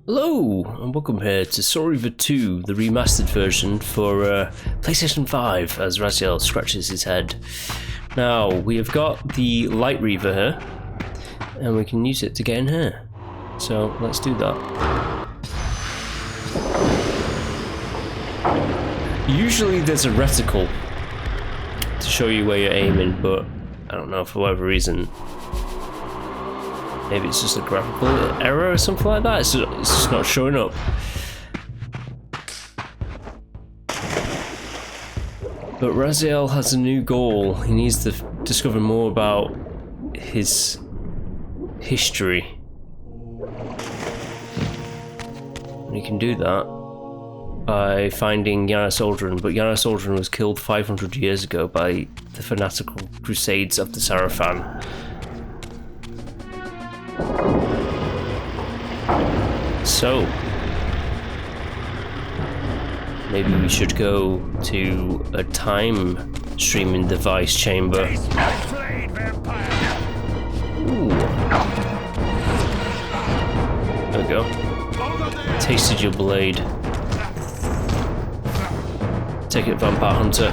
Hello, and welcome here to Soul Reaver 2, the remastered version for PlayStation 5, as Raziel scratches his head. Now, we have got the Light Reaver here, and we can use it to get in here. So, let's do that. Usually there's a reticle to show you where you're aiming, but I don't know, for whatever reason. Maybe it's just a graphical error or something like that. It's just not showing up. But Raziel has a new goal. He needs to discover more about his history. And he can do that by finding Yanis Aldrin. But Yanis Aldrin was killed 500 years ago by the fanatical crusades of the Sarafan. So, maybe we should go to a time streaming device chamber. Ooh. There we go. Tasted your blade. Take it, Vampire Hunter.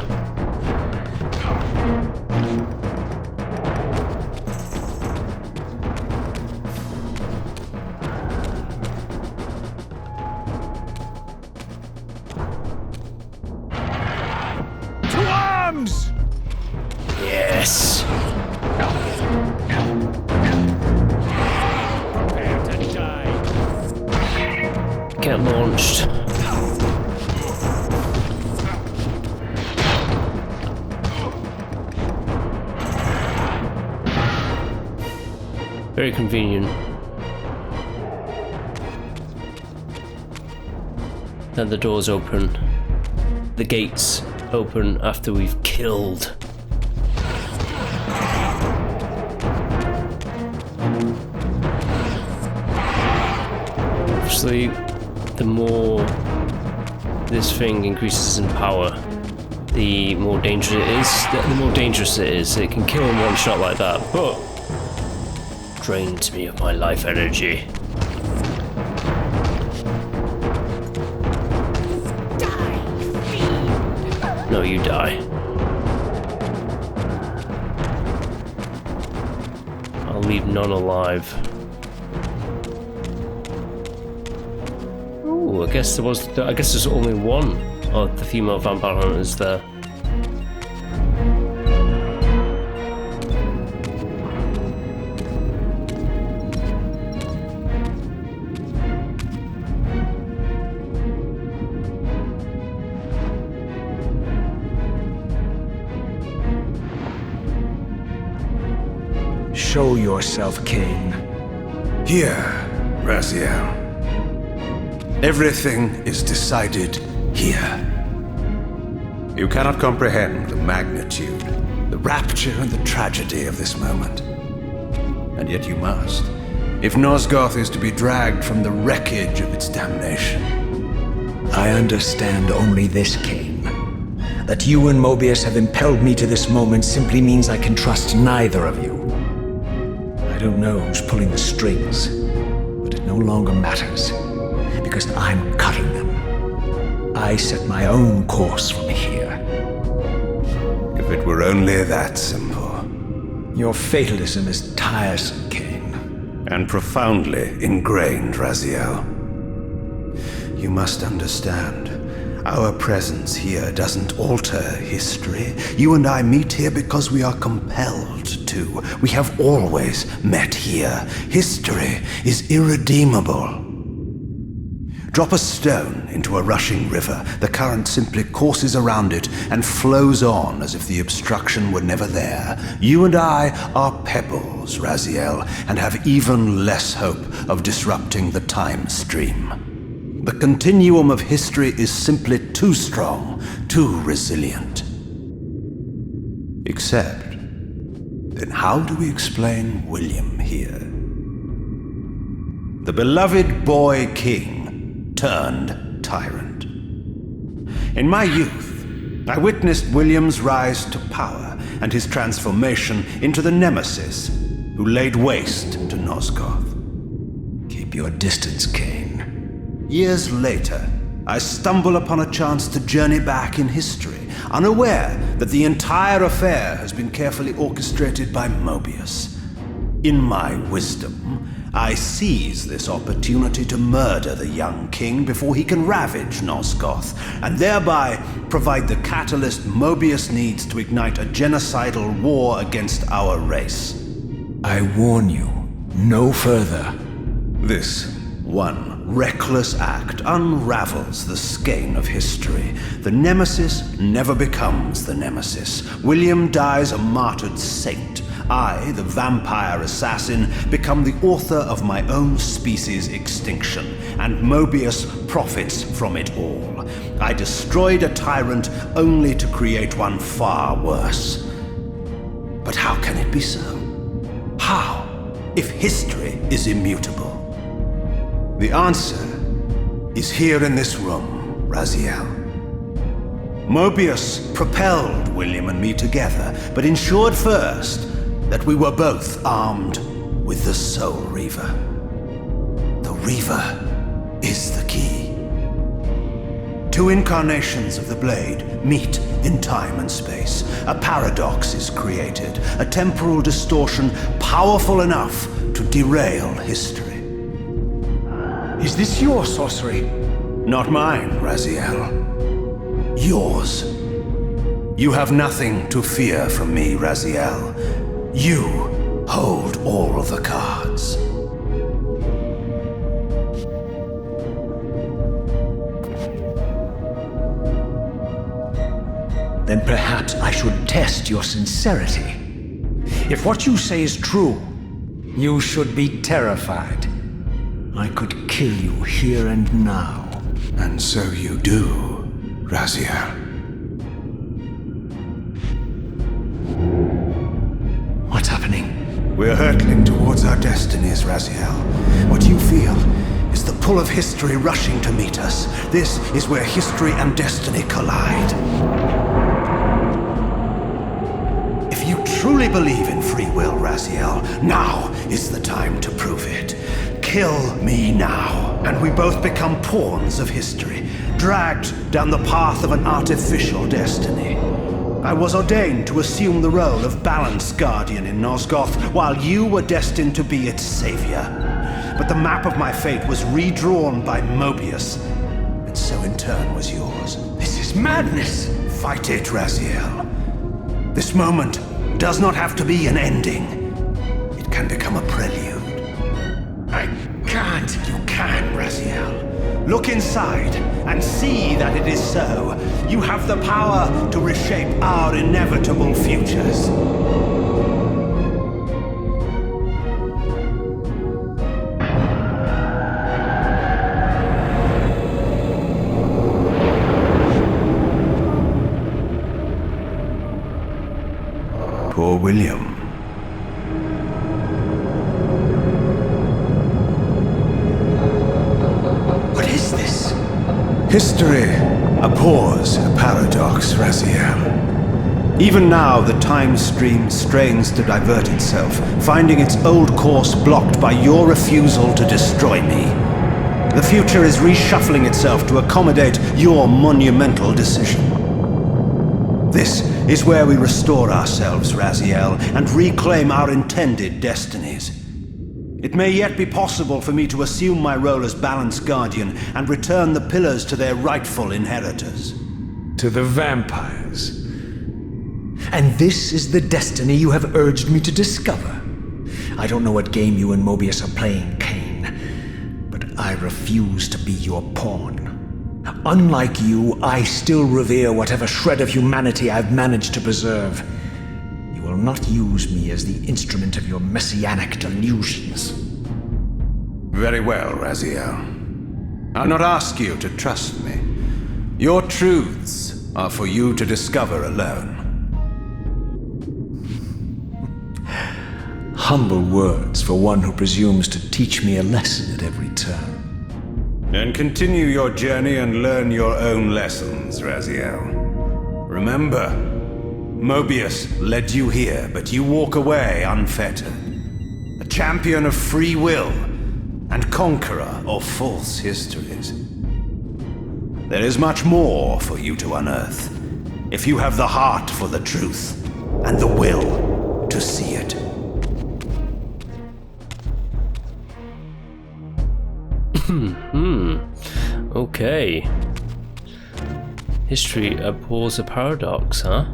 Yes. Prepare to die. Get launched. Very convenient. Then the doors open. The gates open after we've killed. Obviously, the more this thing increases in power, the more dangerous it is. The more dangerous it is. It can kill in one shot like that, but drains me of my life energy. No, you die. I'll leave none alive. Ooh, I guess there's only one of the female vampire hunters there. Show yourself, Kain. Here, Raziel. Everything is decided here. You cannot comprehend the magnitude, the rapture and the tragedy of this moment. And yet you must, if Nosgoth is to be dragged from the wreckage of its damnation. I understand only this, Kain. That you and Mobius have impelled me to this moment simply means I can trust neither of you. I don't know who's pulling the strings, but it no longer matters, because I'm cutting them. I set my own course from here. If it were only that simple. Your fatalism is tiresome, Kain. And profoundly ingrained, Raziel. You must understand, our presence here doesn't alter history. You and I meet here because we are compelled to. We have always met here. History is irredeemable. Drop a stone into a rushing river. The current simply courses around it and flows on as if the obstruction were never there. You and I are pebbles, Raziel, and have even less hope of disrupting the time stream. The continuum of history is simply too strong, too resilient. Except, then how do we explain William here? The beloved boy king turned tyrant. In my youth, I witnessed William's rise to power and his transformation into the nemesis who laid waste to Nosgoth. Keep your distance, Kain. Years later, I stumble upon a chance to journey back in history, unaware that the entire affair has been carefully orchestrated by Mobius. In my wisdom, I seize this opportunity to murder the young king before he can ravage Nosgoth, and thereby provide the catalyst Mobius needs to ignite a genocidal war against our race. I warn you, no further. This one reckless act unravels the skein of history. The nemesis never becomes the nemesis. William dies a martyred saint. I, the vampire assassin, become the author of my own species' extinction, and Mobius profits from it all. I destroyed a tyrant only to create one far worse. But how can it be so? How, if history is immutable? The answer is here in this room, Raziel. Mobius propelled William and me together, but ensured first that we were both armed with the Soul Reaver. The Reaver is the key. Two incarnations of the blade meet in time and space. A paradox is created, a temporal distortion powerful enough to derail history. Is this your sorcery? Not mine, Raziel. Yours. You have nothing to fear from me, Raziel. You hold all of the cards. Then perhaps I should test your sincerity. If what you say is true, you should be terrified. I could kill you here and now. And so you do, Raziel. What's happening? We're hurtling towards our destinies, Raziel. What you feel is the pull of history rushing to meet us. This is where history and destiny collide. If you truly believe in free will, Raziel, now is the time to prove it. Kill me now, and we both become pawns of history, dragged down the path of an artificial destiny. I was ordained to assume the role of Balance Guardian in Nosgoth, while you were destined to be its savior. But the map of my fate was redrawn by Mobius, and so in turn was yours. This is madness! Fight it, Raziel. This moment does not have to be an ending. It can become a prelude. I can't. You can, Raziel. Look inside and see that it is so. You have the power to reshape our inevitable futures. Poor William. History abhors a paradox, Raziel. Even now, the time stream strains to divert itself, finding its old course blocked by your refusal to destroy me. The future is reshuffling itself to accommodate your monumental decision. This is where we restore ourselves, Raziel, and reclaim our intended destinies. It may yet be possible for me to assume my role as Balance Guardian and return the pillars to their rightful inheritors. To the vampires. And this is the destiny you have urged me to discover. I don't know what game you and Mobius are playing, Kain, but I refuse to be your pawn. Unlike you, I still revere whatever shred of humanity I've managed to preserve. You will not use me as the instrument of your messianic delusions. Very well, Raziel. I'll not ask you to trust me. Your truths are for you to discover alone. Humble words for one who presumes to teach me a lesson at every turn. Then continue your journey and learn your own lessons, Raziel. Remember, Mobius led you here, but you walk away unfettered. A champion of free will and conqueror of false histories. There is much more for you to unearth, if you have the heart for the truth and the will to see it. Okay. History abhors a paradox, huh?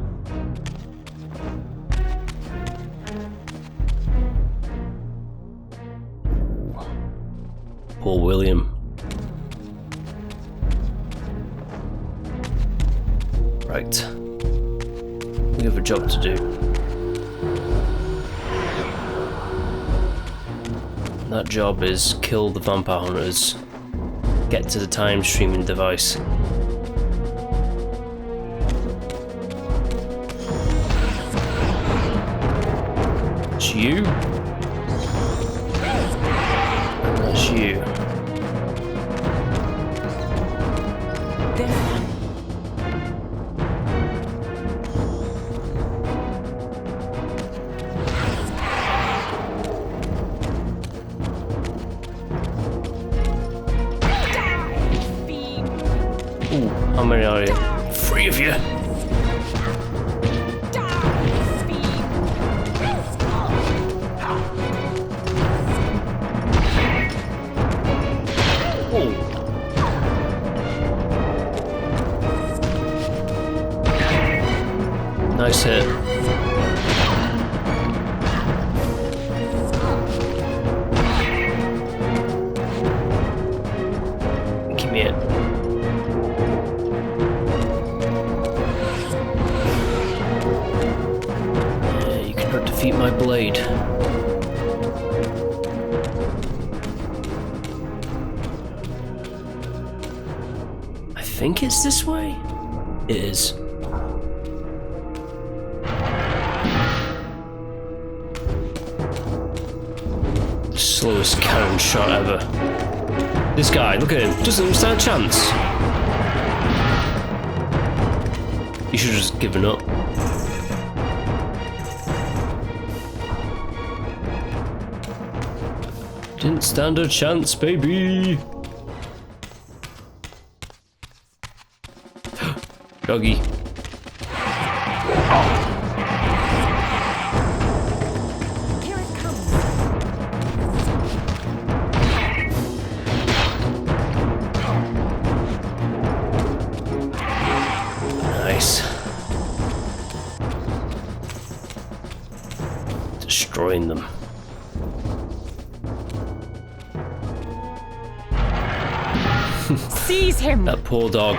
Poor William. Right. We have a job to do. That job is kill the vampire hunters, get to the time streaming device. It's you. And that's you. How many are you? 3 of you. Oh. Nice hit. Give me it. Defeat my blade. I think it's this way? It is. Slowest cannon shot ever. This guy, look at him, doesn't stand a chance. You should have just given up. Didn't stand a chance, baby. Doggy. Here it comes. Nice. Destroying them. Seize him! That poor dog.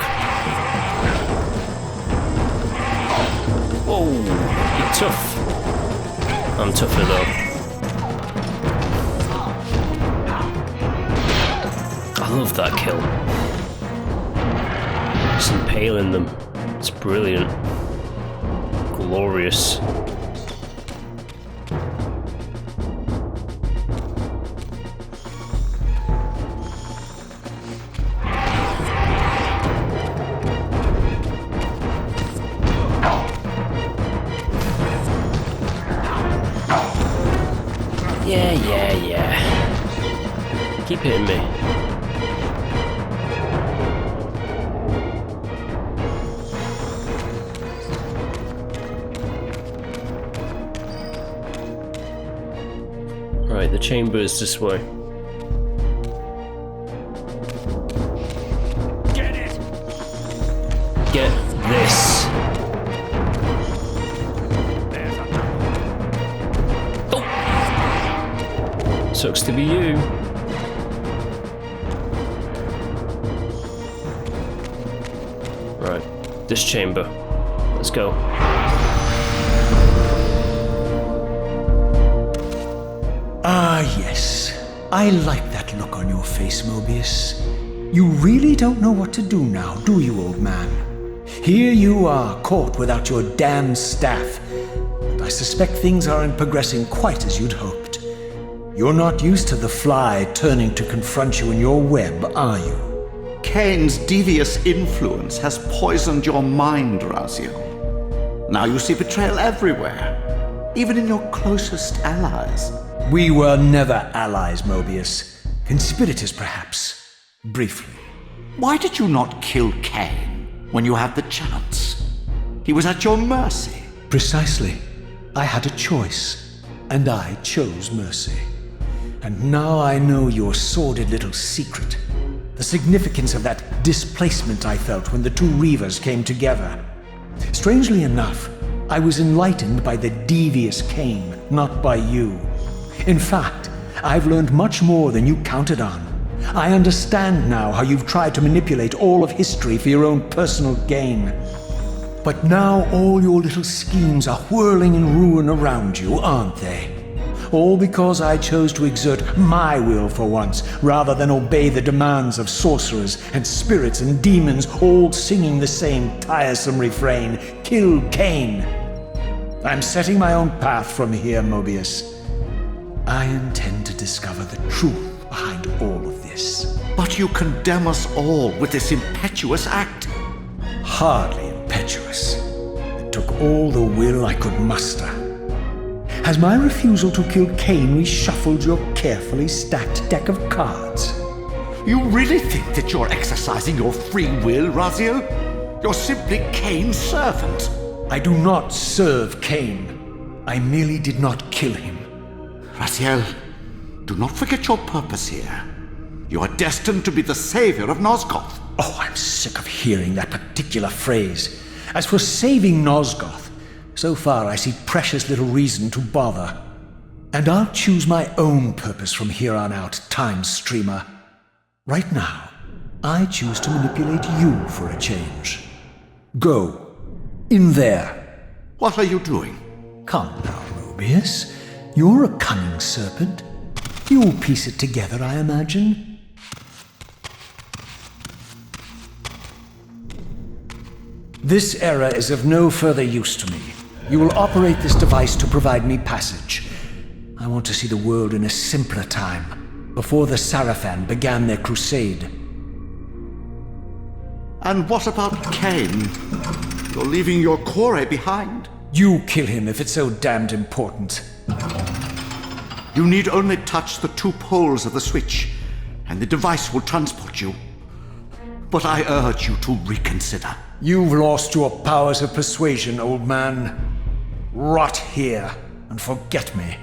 Whoa, you're tough. I'm tougher though. I love that kill. Just impaling them. It's brilliant. Glorious. Yeah. Keep hitting me. Right, the chamber is this way. Get it! Get this. Sucks to be you. Right, this chamber. Let's go. Ah, yes. I like that look on your face, Mobius. You really don't know what to do now, do you, old man? Here you are, caught without your damned staff. But I suspect things aren't progressing quite as you'd hoped. You're not used to the fly turning to confront you in your web, are you? Kain's devious influence has poisoned your mind, Raziel. Now you see betrayal everywhere, even in your closest allies. We were never allies, Mobius. Conspirators, perhaps. Briefly. Why did you not kill Kain when you had the chance? He was at your mercy. Precisely. I had a choice, and I chose mercy. And now I know your sordid little secret. The significance of that displacement I felt when the two Reavers came together. Strangely enough, I was enlightened by the devious Kain, not by you. In fact, I've learned much more than you counted on. I understand now how you've tried to manipulate all of history for your own personal gain. But now all your little schemes are whirling in ruin around you, aren't they? All because I chose to exert my will for once, rather than obey the demands of sorcerers and spirits and demons, all singing the same tiresome refrain, "Kill Kain." I'm setting my own path from here, Mobius. I intend to discover the truth behind all of this. But you condemn us all with this impetuous act. Hardly impetuous. It took all the will I could muster. Has my refusal to kill Kain reshuffled your carefully stacked deck of cards? You really think that you're exercising your free will, Raziel? You're simply Kain's servant. I do not serve Kain. I merely did not kill him. Raziel, do not forget your purpose here. You are destined to be the savior of Nosgoth. Oh, I'm sick of hearing that particular phrase. As for saving Nosgoth, so far I see precious little reason to bother. And I'll choose my own purpose from here on out, Time Streamer. Right now, I choose to manipulate you for a change. Go. In there. What are you doing? Come now, Mobius. You're a cunning serpent. You'll piece it together, I imagine. This error is of no further use to me. You will operate this device to provide me passage. I want to see the world in a simpler time, before the Sarafan began their crusade. And what about Kain? You're leaving your core behind. You kill him if it's so damned important. You need only touch the two poles of the switch, and the device will transport you. But I urge you to reconsider. You've lost your powers of persuasion, old man. Rot here and forget me.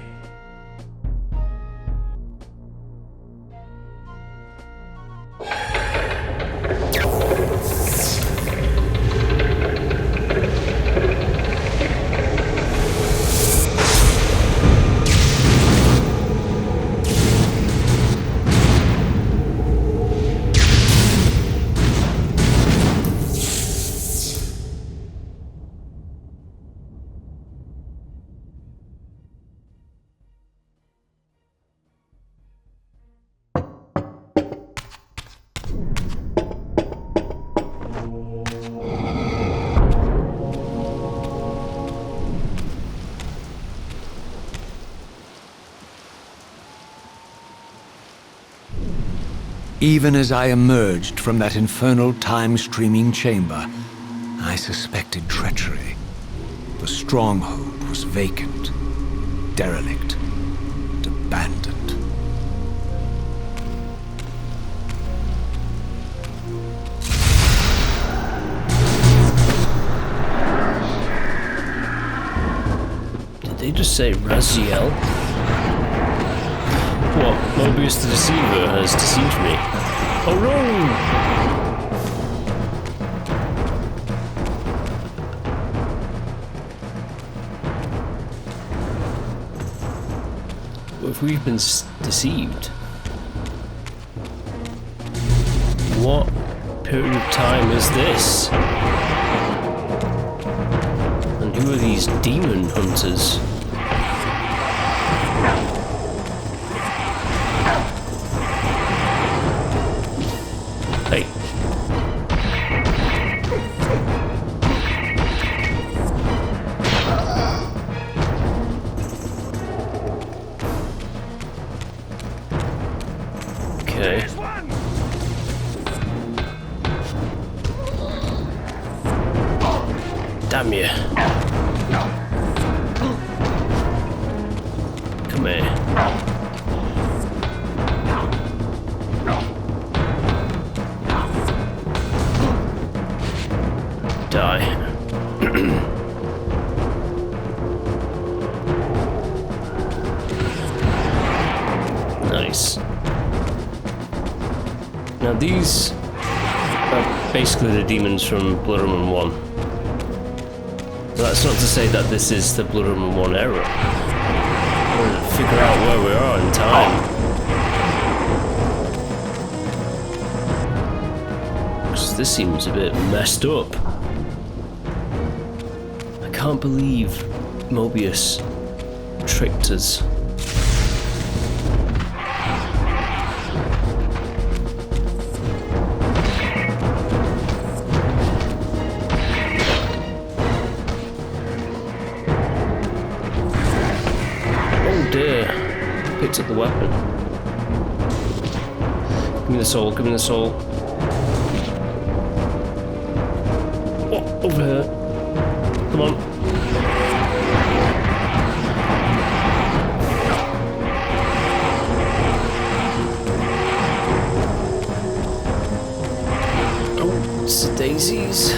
Even as I emerged from that infernal time-streaming chamber, I suspected treachery. The stronghold was vacant, derelict, and abandoned. Did they just say Raziel? What? Mobius the Deceiver has deceived me. Oh no! What if we've been deceived? What period of time is this? And who are these demon hunters? Hey. Okay. Damn you. Come here. Nice. Now these are basically the demons from Blood Omen 1. But that's not to say that this is the Blood Omen 1 era. We're going to figure out where we are in time. Because this seems a bit messed up. I can't believe Mobius tricked us. Picked up the weapon. Give me the soul, give me the soul. Oh, over here. Come on. Oh, it's the daisies.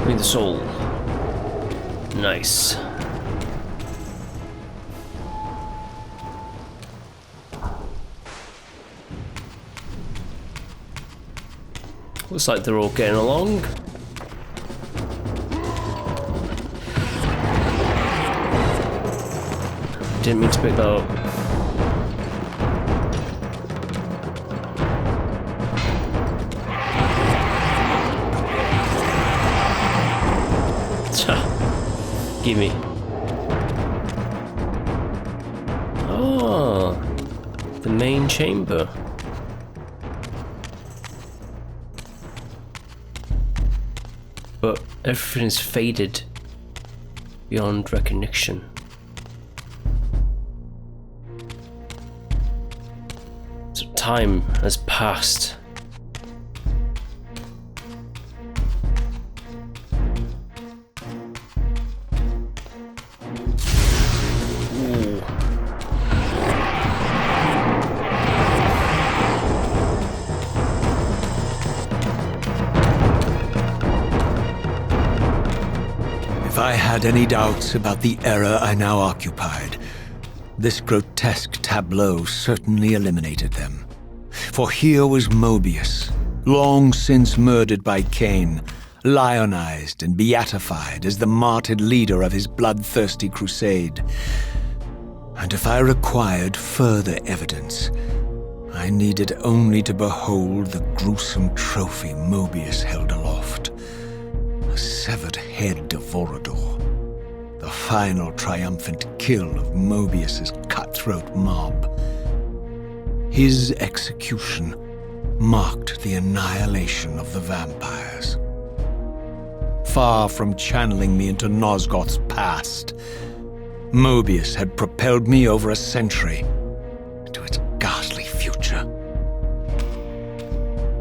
The soul. Nice. Looks like they're all getting along. Didn't mean to pick that up. Gimme. Oh, the main chamber. But everything is faded beyond recognition. So time has passed. If I had any doubts about the era I now occupied, this grotesque tableau certainly eliminated them. For here was Mobius, long since murdered by Kain, lionized and beatified as the martyred leader of his bloodthirsty crusade. And if I required further evidence, I needed only to behold the gruesome trophy Mobius held aloft. The severed head of Vorador, the final triumphant kill of Mobius's cutthroat mob. His execution marked the annihilation of the vampires. Far from channeling me into Nosgoth's past, Mobius had propelled me over a century into its ghastly future.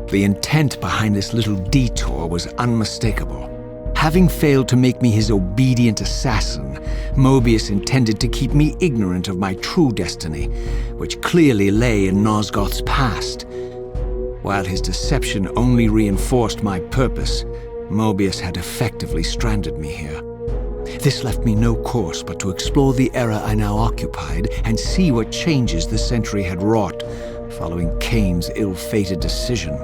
The intent behind this little detour was unmistakable. Having failed to make me his obedient assassin, Mobius intended to keep me ignorant of my true destiny, which clearly lay in Nosgoth's past. While his deception only reinforced my purpose, Mobius had effectively stranded me here. This left me no course but to explore the era I now occupied and see what changes the century had wrought following Kain's ill-fated decision.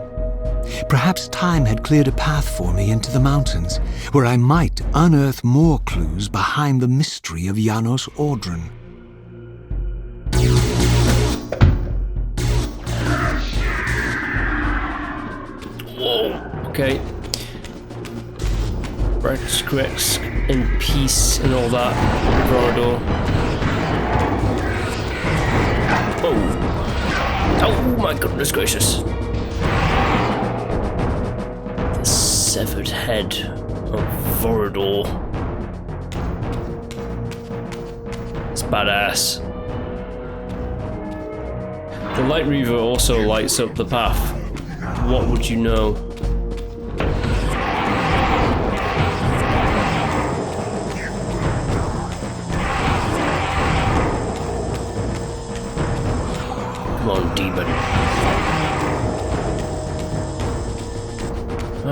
Perhaps time had cleared a path for me into the mountains, where I might unearth more clues behind the mystery of Janos Audron. Whoa, okay. Rest in peace and all that, Vorador. Oh my goodness gracious. Severed head of Vorador. It's badass. The Light Reaver also lights up the path. What would you know?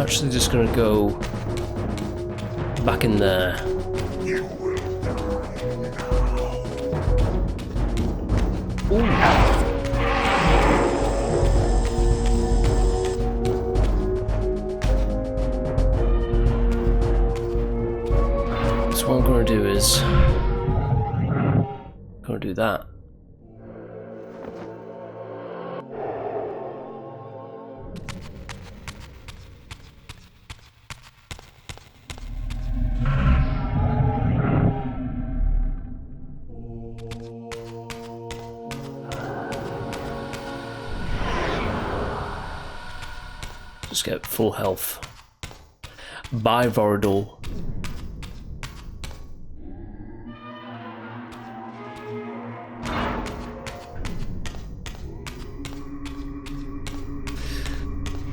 actually just gonna go back in there. Ooh. So what I'm gonna do is gonna do that. Just get full health. Bye, Vorador.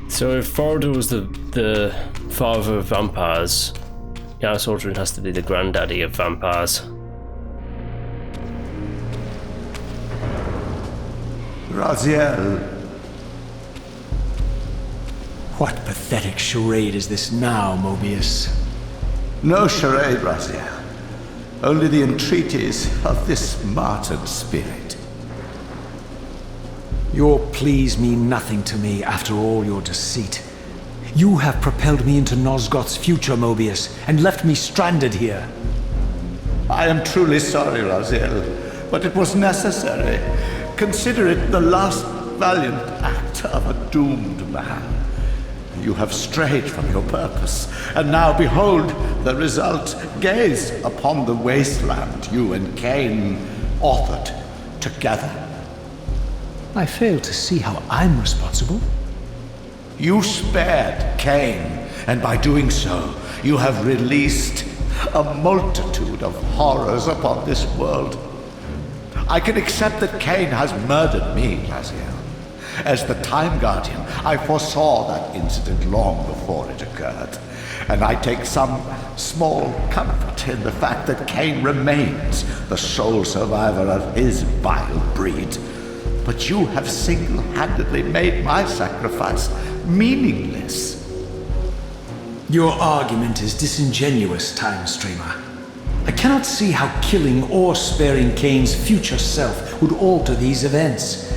So if Vorador was the father of vampires, Eidos Interactive has to be the granddaddy of vampires. Raziel. What pathetic charade is this now, Mobius? No charade, Raziel. Only the entreaties of this martyred spirit. Your pleas mean nothing to me after all your deceit. You have propelled me into Nosgoth's future, Mobius, and left me stranded here. I am truly sorry, Raziel, but it was necessary. Consider it the last valiant act of a doomed man. You have strayed from your purpose, and now behold the result. Gaze upon the wasteland you and Kain authored together. I fail to see how I'm responsible. You spared Kain, and by doing so, you have released a multitude of horrors upon this world. I can accept that Kain has murdered me, Raziel. As the Time Guardian, I foresaw that incident long before it occurred, and I take some small comfort in the fact that Kain remains the sole survivor of his vile breed. But you have single-handedly made my sacrifice meaningless. Your argument is disingenuous, Time Streamer. I cannot see how killing or sparing Kain's future self would alter these events.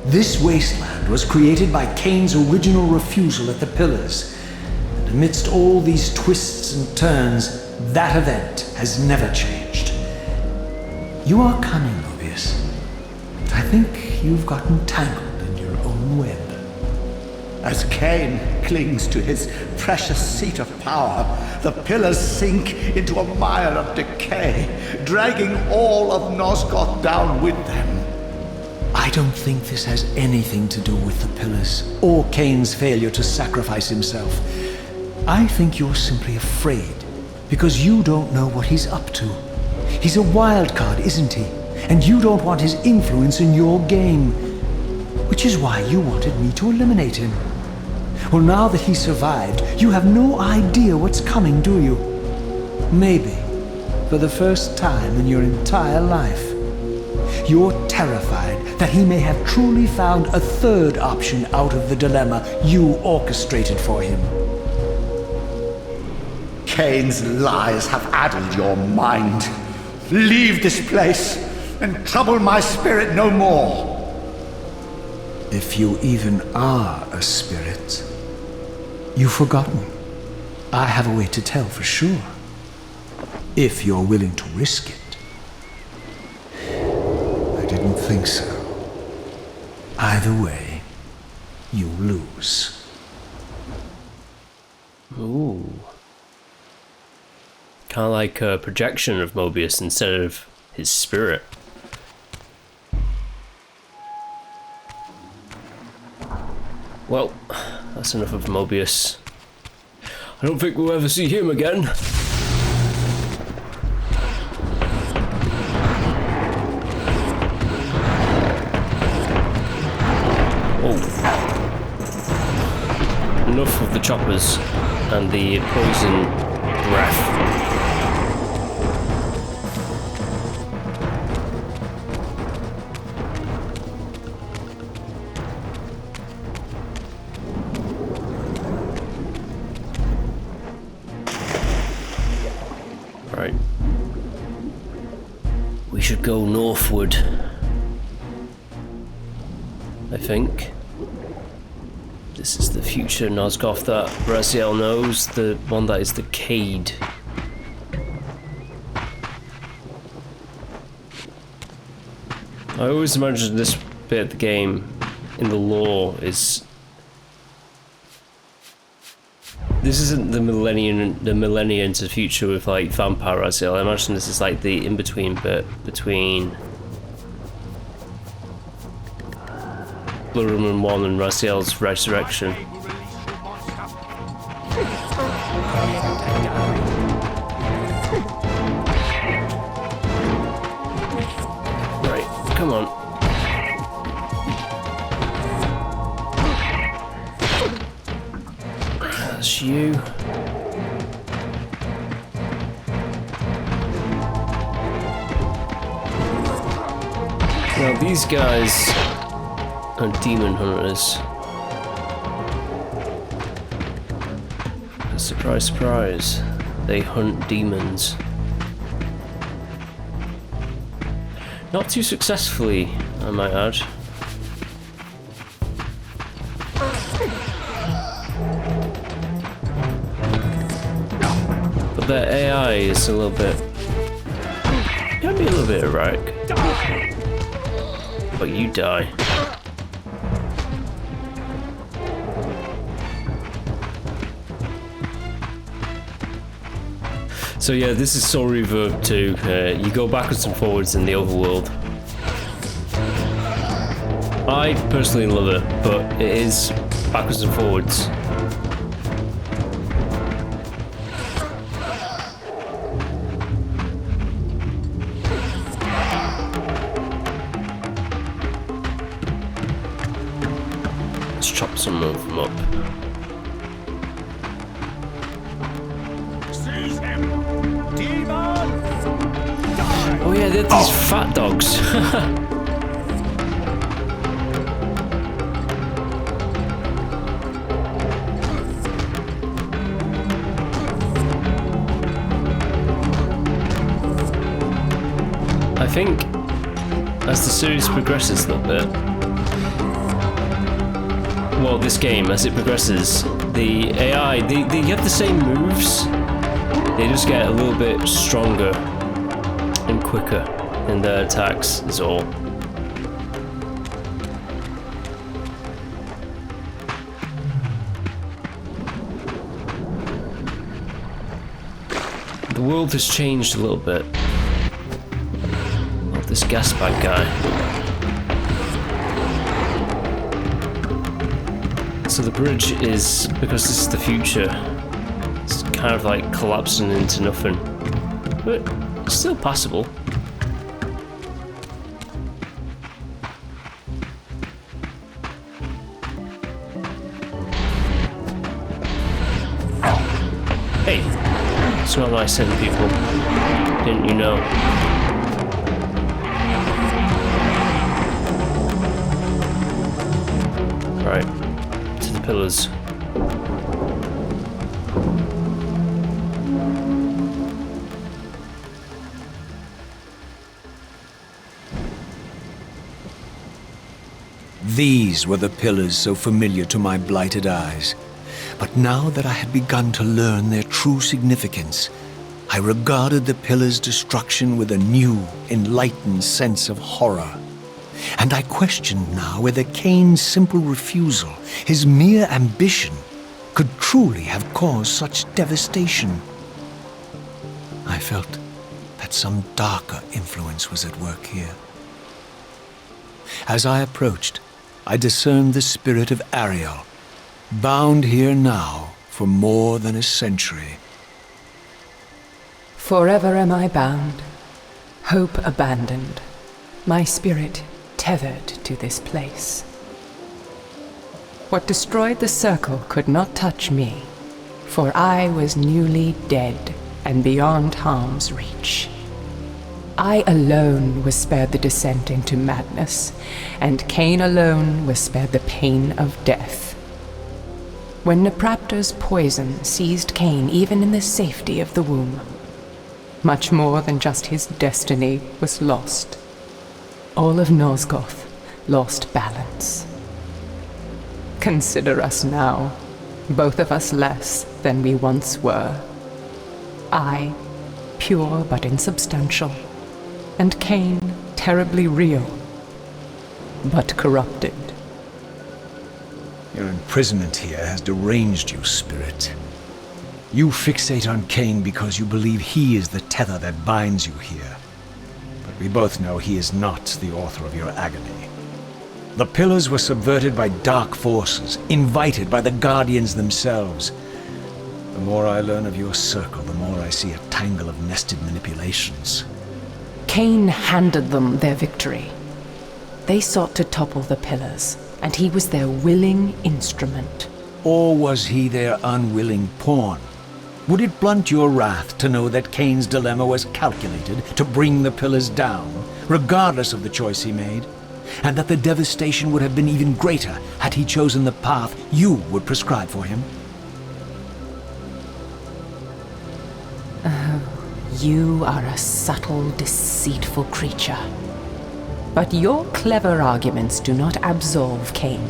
This wasteland was created by Kain's original refusal at the Pillars. And amidst all these twists and turns, that event has never changed. You are cunning, Mobius. I think you've gotten tangled in your own web. As Kain clings to his precious seat of power, the Pillars sink into a mire of decay, dragging all of Nosgoth down with them. I don't think this has anything to do with the Pillars, or Kain's failure to sacrifice himself. I think you're simply afraid, because you don't know what he's up to. He's a wild card, isn't he? And you don't want his influence in your game. Which is why you wanted me to eliminate him. Well, now that he survived, you have no idea what's coming, do you? Maybe, for the first time in your entire life, you're terrified that he may have truly found a third option out of the dilemma you orchestrated for him. Kain's lies have addled your mind. Leave this place and trouble my spirit no more. If you even are a spirit, you've forgotten. I have a way to tell for sure. If you're willing to risk it. I didn't think so. Either way, you lose. Ooh. Kind of like a projection of Mobius instead of his spirit. Well, that's enough of Mobius. I don't think we'll ever see him again. Oh. Enough of the choppers and the poison breath. Right. We should go northward. I think. This is the future Nosgoth that Raziel knows, the one that is decayed. I always imagine this bit of the game in the lore is... This isn't the millennia into the future with like vampire Raziel. I imagine this is like the in-between bit between Bloodroom 1 and Raziel's resurrection. Right, come on. That's you. Now these guys are demon hunters. Surprise, surprise. They hunt demons. Not too successfully, I might add. But their AI is a little bit... can be a little bit erratic. But you die. So yeah, this is Soul Reaver 2. You go backwards and forwards in the overworld. I personally love it, but it is backwards and forwards. Let's chop some of them up. Oh yeah, they're these fat dogs. I think as the series progresses a little bit, well, this game, as it progresses, the AI, they have the same moves, they just get a little bit stronger and quicker in their attacks is all. The world has changed a little bit. Oh, this gas bag guy. So the bridge is, because this is the future, it's kind of like collapsing into nothing. But it's still passable. Hey, it's not nice hitting people. Didn't you know? Right, to the pillars. These were the pillars so familiar to my blighted eyes. But now that I had begun to learn their true significance, I regarded the pillars' destruction with a new, enlightened sense of horror. And I questioned now whether Kain's simple refusal, his mere ambition, could truly have caused such devastation. I felt that some darker influence was at work here. As I approached, I discerned the spirit of Ariel, bound here now for more than a century. Forever am I bound, hope abandoned, my spirit tethered to this place. What destroyed the circle could not touch me, for I was newly dead and beyond harm's reach. I alone was spared the descent into madness, and Kain alone was spared the pain of death. When Napraptor's poison seized Kain even in the safety of the womb, much more than just his destiny was lost. All of Nosgoth lost balance. Consider us now, both of us less than we once were. I, pure but insubstantial, and Kain, terribly real, but corrupted. Your imprisonment here has deranged you, Spirit. You fixate on Kain because you believe he is the tether that binds you here. But we both know he is not the author of your agony. The pillars were subverted by dark forces, invited by the Guardians themselves. The more I learn of your circle, the more I see a tangle of nested manipulations. Kain handed them their victory. They sought to topple the pillars, and he was their willing instrument. Or was he their unwilling pawn? Would it blunt your wrath to know that Kain's dilemma was calculated to bring the pillars down, regardless of the choice he made? And that the devastation would have been even greater had he chosen the path you would prescribe for him? You are a subtle, deceitful creature. But your clever arguments do not absolve Kain.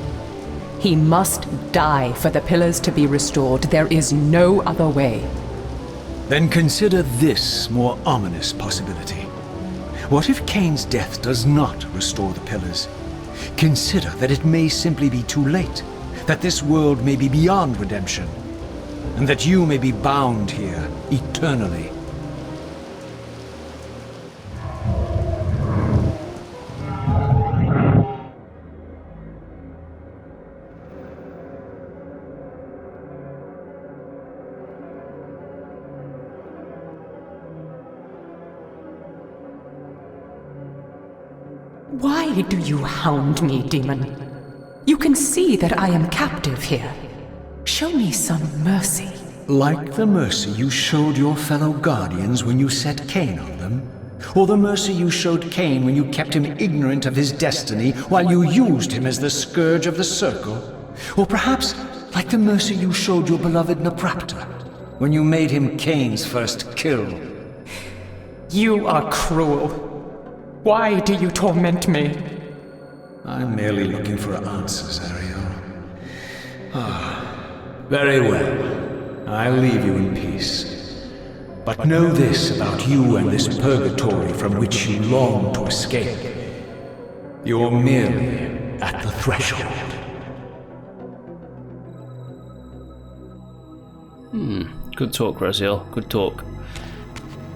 He must die for the pillars to be restored. There is no other way. Then consider this more ominous possibility. What if Kain's death does not restore the pillars? Consider that it may simply be too late, that this world may be beyond redemption, and that you may be bound here eternally. Why do you hound me, demon? You can see that I am captive here. Show me some mercy. Like the mercy you showed your fellow Guardians when you set Kain on them? Or the mercy you showed Kain when you kept him ignorant of his destiny while you used him as the scourge of the Circle? Or perhaps like the mercy you showed your beloved Naprapta when you made him Kain's first kill? You are cruel. Why do you torment me? I'm merely looking for answers, Ariel. Very well. I'll leave you in peace. But know this about you and this purgatory from which you long to escape. You're merely at the threshold. Good talk, Raziel. Good talk.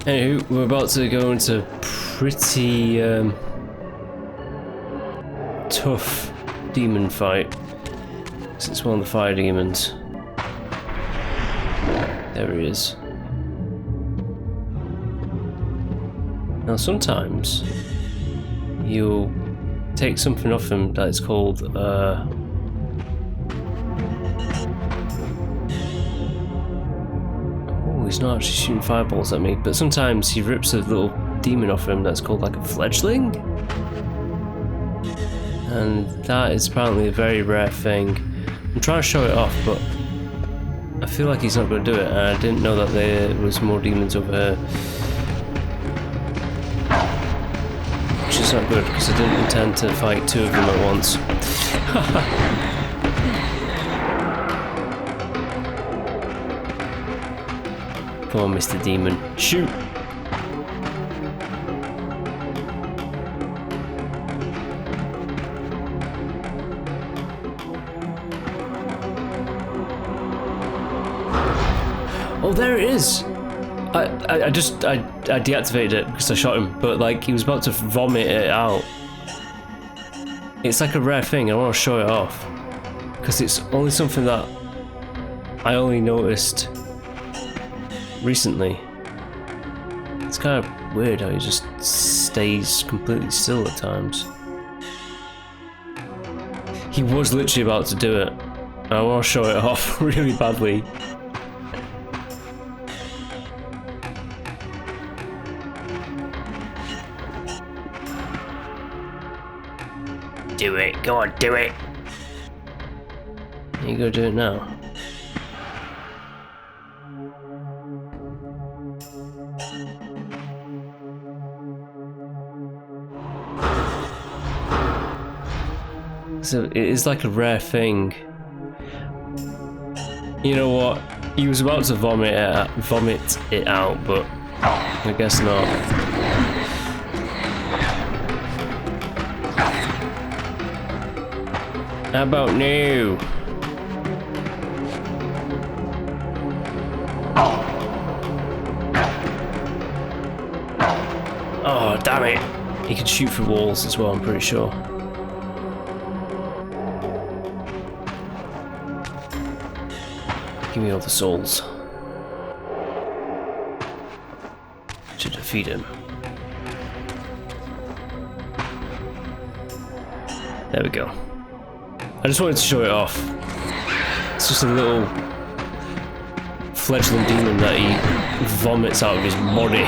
Anywho, we're about to go into pretty tough demon fight. It's one of the fire demons. There he is. Now sometimes you'll take something off him that's called he's not actually shooting fireballs at me, but sometimes he rips a little demon off him that's called like a fledgling. And that is apparently a very rare thing. I'm trying to show it off, but I feel like he's not going to do it, and I didn't know that there was more demons over here. Which is not good, because I didn't intend to fight two of them at once. Come on, Mr. Demon. Shoot! Oh, there it is! I deactivated it because I shot him, but like he was about to vomit it out. It's like a rare thing, I want to show it off. Because it's only something that I only noticed recently. It's kind of weird how he just stays completely still at times. He was literally about to do it. I want to show it off really badly. Do it, go on, do it. You go do it now. So it is like a rare thing. You know what? He was about to vomit it out, but I guess not. How about new? Oh, damn it. He can shoot through walls as well, I'm pretty sure. Give me all the souls. To defeat him. There we go. I just wanted to show it off. It's just a little fledgling demon that he vomits out of his body.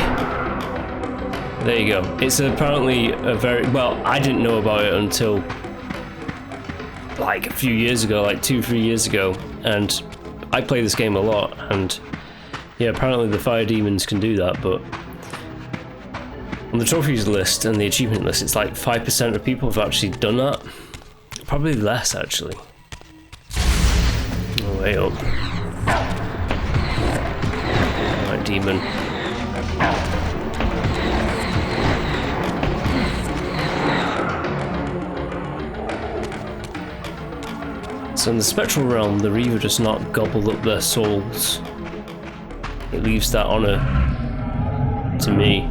There you go. It's apparently a very... Well, I didn't know about it until like a few years ago, like 2-3 years ago. And I play this game a lot. And yeah, apparently the fire demons can do that. But on the trophies list and the achievement list, it's like 5% of people have actually done that. Probably less, actually. Oh, way up. Alright, demon. So in the Spectral Realm, the Reaver does not gobble up their souls. It leaves that honor to me.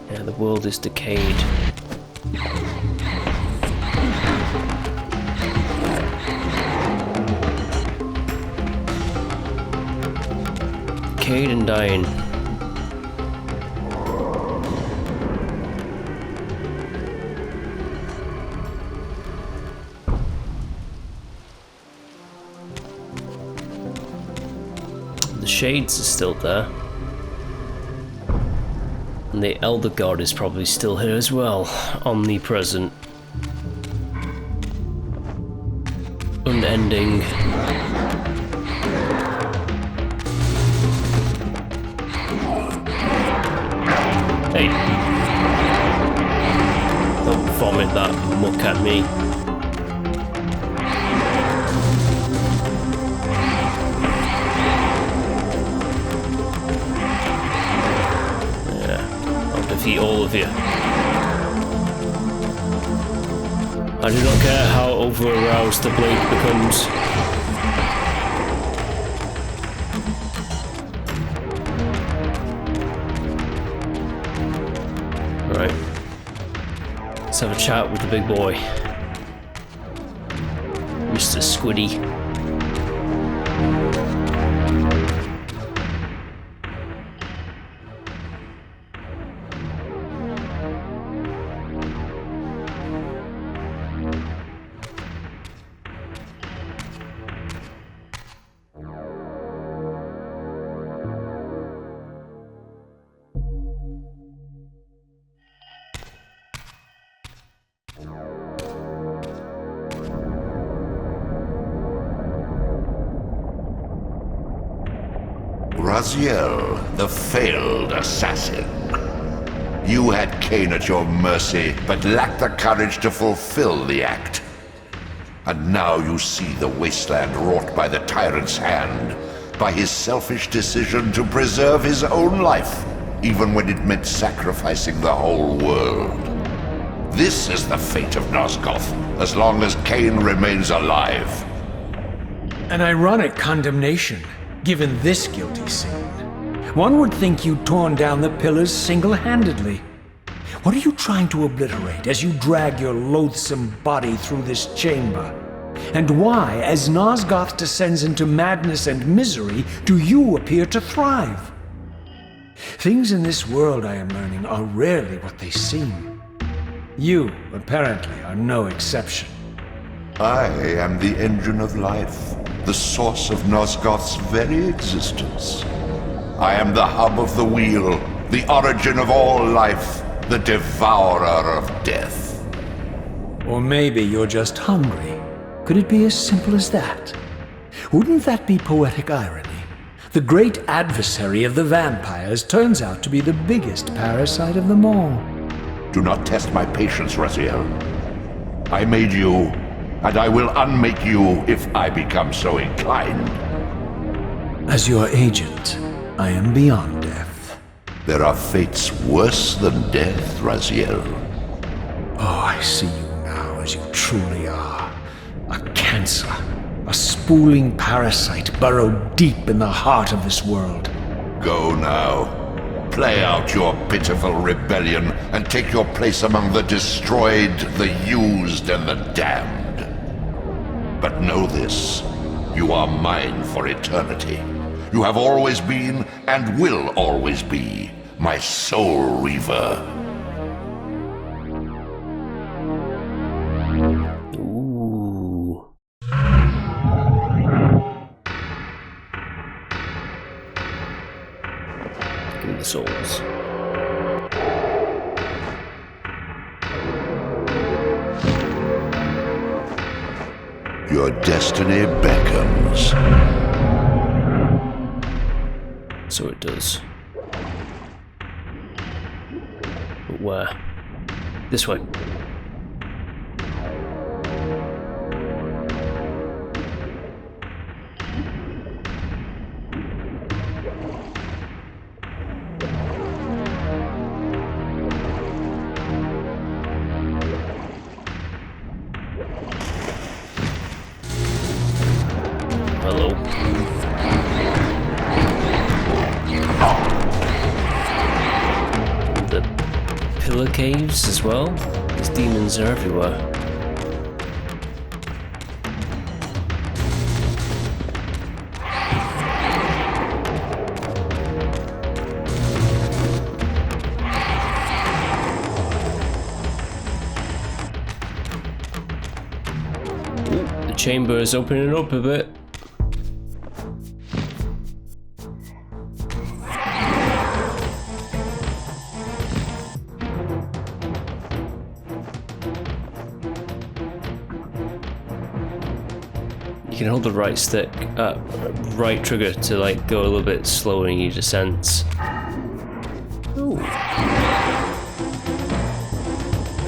Yeah, the world is decayed. Decayed and dying. The Shades is still there. And the Elder God is probably still here as well. Omnipresent. Unending. Hey. Don't vomit that muck at me. Defeat all of you. I do not care how over-aroused the blade becomes. Alright. Let's have a chat with the big boy. Mr. Squiddy. Raziel, the failed assassin. You had Kain at your mercy, but lacked the courage to fulfill the act. And now you see the wasteland wrought by the tyrant's hand, by his selfish decision to preserve his own life, even when it meant sacrificing the whole world. This is the fate of Nosgoth, as long as Kain remains alive. An ironic condemnation, given this guilty sin. One would think you'd torn down the pillars single-handedly. What are you trying to obliterate as you drag your loathsome body through this chamber? And why, as Nosgoth descends into madness and misery, do you appear to thrive? Things in this world, I am learning, are rarely what they seem. You, apparently, are no exception. I am the engine of life, the source of Nosgoth's very existence. I am the hub of the wheel, the origin of all life, the devourer of death. Or maybe you're just hungry. Could it be as simple as that? Wouldn't that be poetic irony? The great adversary of the vampires turns out to be the biggest parasite of them all. Do not test my patience, Raziel. I made you, and I will unmake you if I become so inclined. As your agent, I am beyond death. There are fates worse than death, Raziel. Oh, I see you now as you truly are. A cancer. A spooling parasite burrowed deep in the heart of this world. Go now. Play out your pitiful rebellion and take your place among the destroyed, the used, and the damned. But know this, you are mine for eternity. You have always been, and will always be, my Soul Reaver. Ooh. Give me the souls. Your destiny beckons. So it does. But where? This way. Hello. The pillar caves as well. These demons are everywhere. Ooh, the chamber is opening up a bit. You can hold the right stick, right trigger to like go a little bit slower in your descents. Ooh. I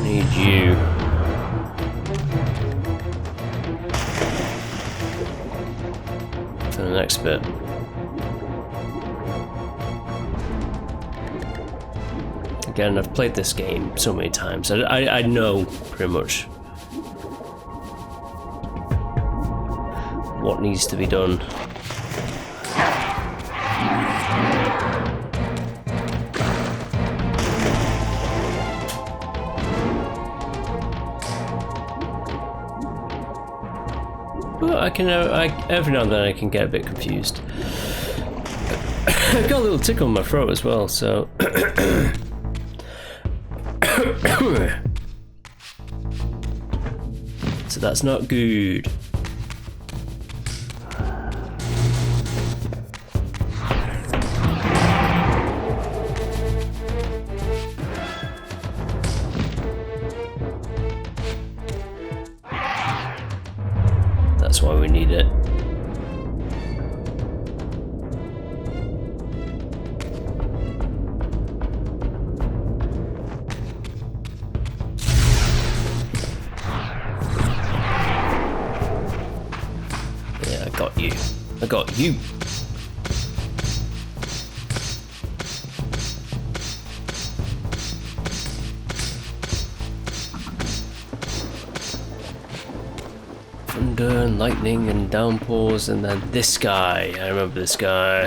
need you. For the next bit. Again, I've played this game so many times. I know pretty much what needs to be done. But I can, every now and then I can get a bit confused. I got a little tickle in my throat as well, so. So that's not good. That's why we need it. Yeah, I got you. I got you. Thunder and lightning and downpours, and then this guy. I remember this guy.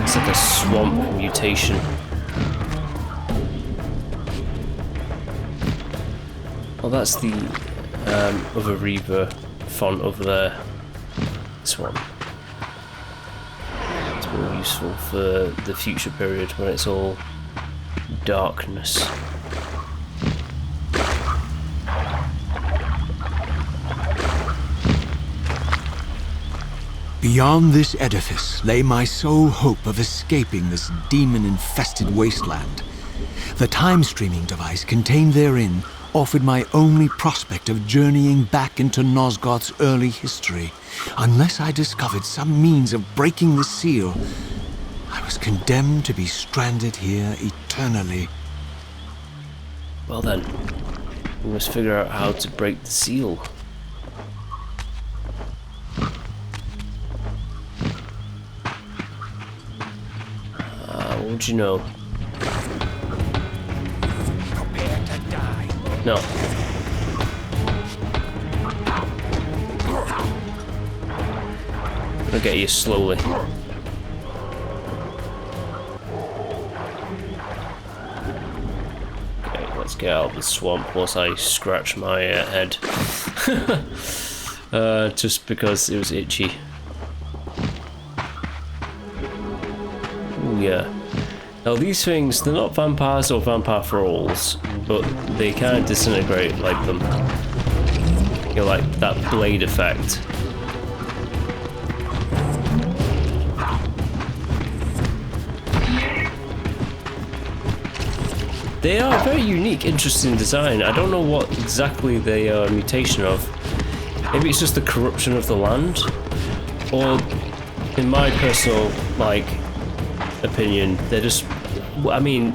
It's like a swamp mutation. Oh, that's the other Reaver font over there. This one. It's more useful for the future period when it's all darkness. Beyond this edifice lay my sole hope of escaping this demon-infested wasteland. The time-streaming device contained therein offered my only prospect of journeying back into Nosgoth's early history. Unless I discovered some means of breaking the seal, I was condemned to be stranded here eternally. Well then, we must figure out how to break the seal. What would you know? Prepare to die. No. I'll get you slowly. Okay, let's get out of the swamp whilst I scratch my head. Just because it was itchy. Ooh, yeah. Now these things, they're not vampires or vampire thralls, but they kind of disintegrate like them. You know, like that blade effect. They are a very unique, interesting design. I don't know what exactly they are a mutation of. Maybe it's just the corruption of the land, or in my personal, opinion, they're just, I mean,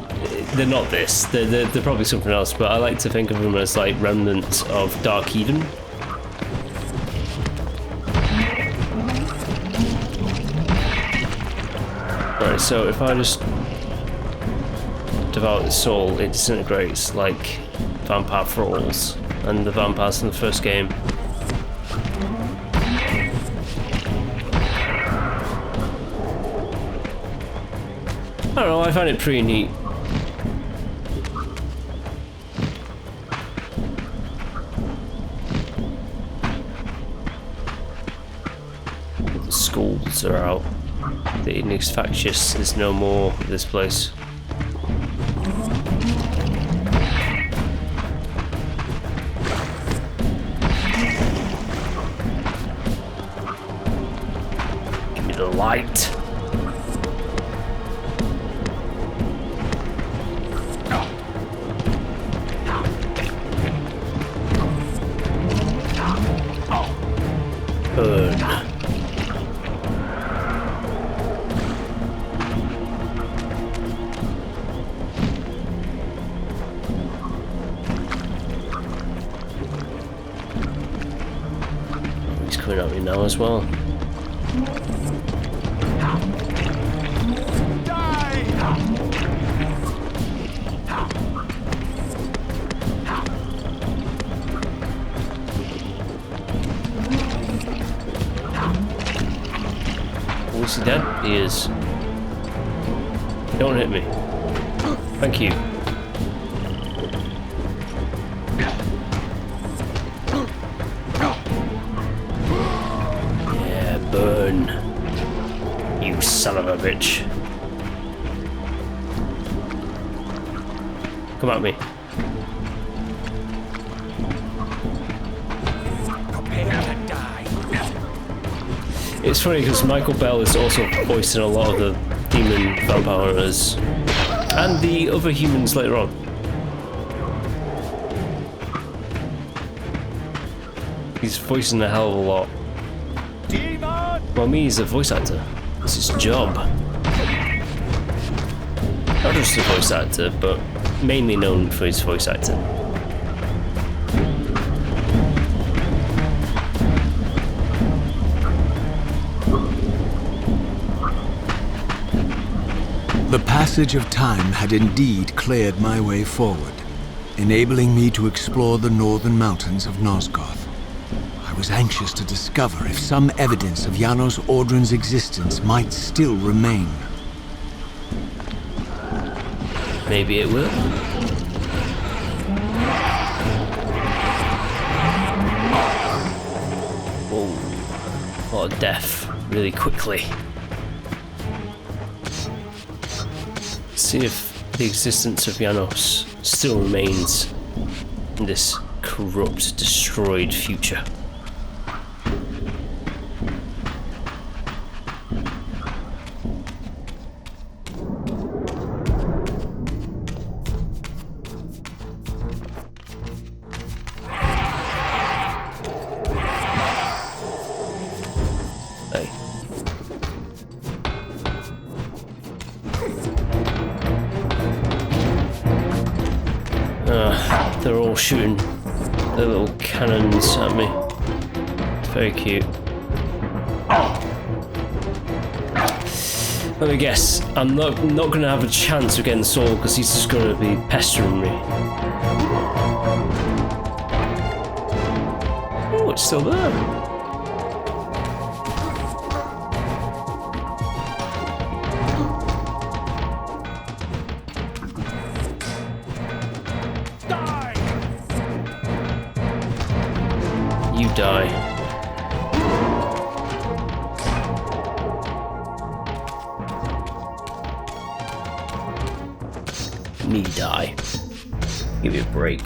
they're not this. They're probably something else, but I like to think of them as like remnants of Dark Eden. Right, so if I just devour the soul, it disintegrates like vampire thralls and the vampires in the first game. I don't know, I find it pretty neat. The skulls are out. The Ignis Factious is no more of this place. Give me the light. Burn. He's coming at me now as well. Is he dead? He is. Don't hit me. Thank you. Yeah, burn. You son of a bitch. Come at me. It's funny because Michael Bell is also voicing a lot of the demon vampire hunters and the other humans later on. He's voicing a hell of a lot. Well, me, he's a voice actor. It's his job. Not just a voice actor, but mainly known for his voice acting. The passage of time had indeed cleared my way forward, enabling me to explore the northern mountains of Nosgoth. I was anxious to discover if some evidence of Janos Audron's existence might still remain. Maybe it will. Oh, a lot of death really quickly. See if the existence of Janos still remains in this corrupt, destroyed future. They're all shooting their little cannons at me. It's very cute. Let me guess, I'm not going to have a chance of getting Soul because he's just going to be pestering me. Oh, it's still there. You die. Me die. Give me a break.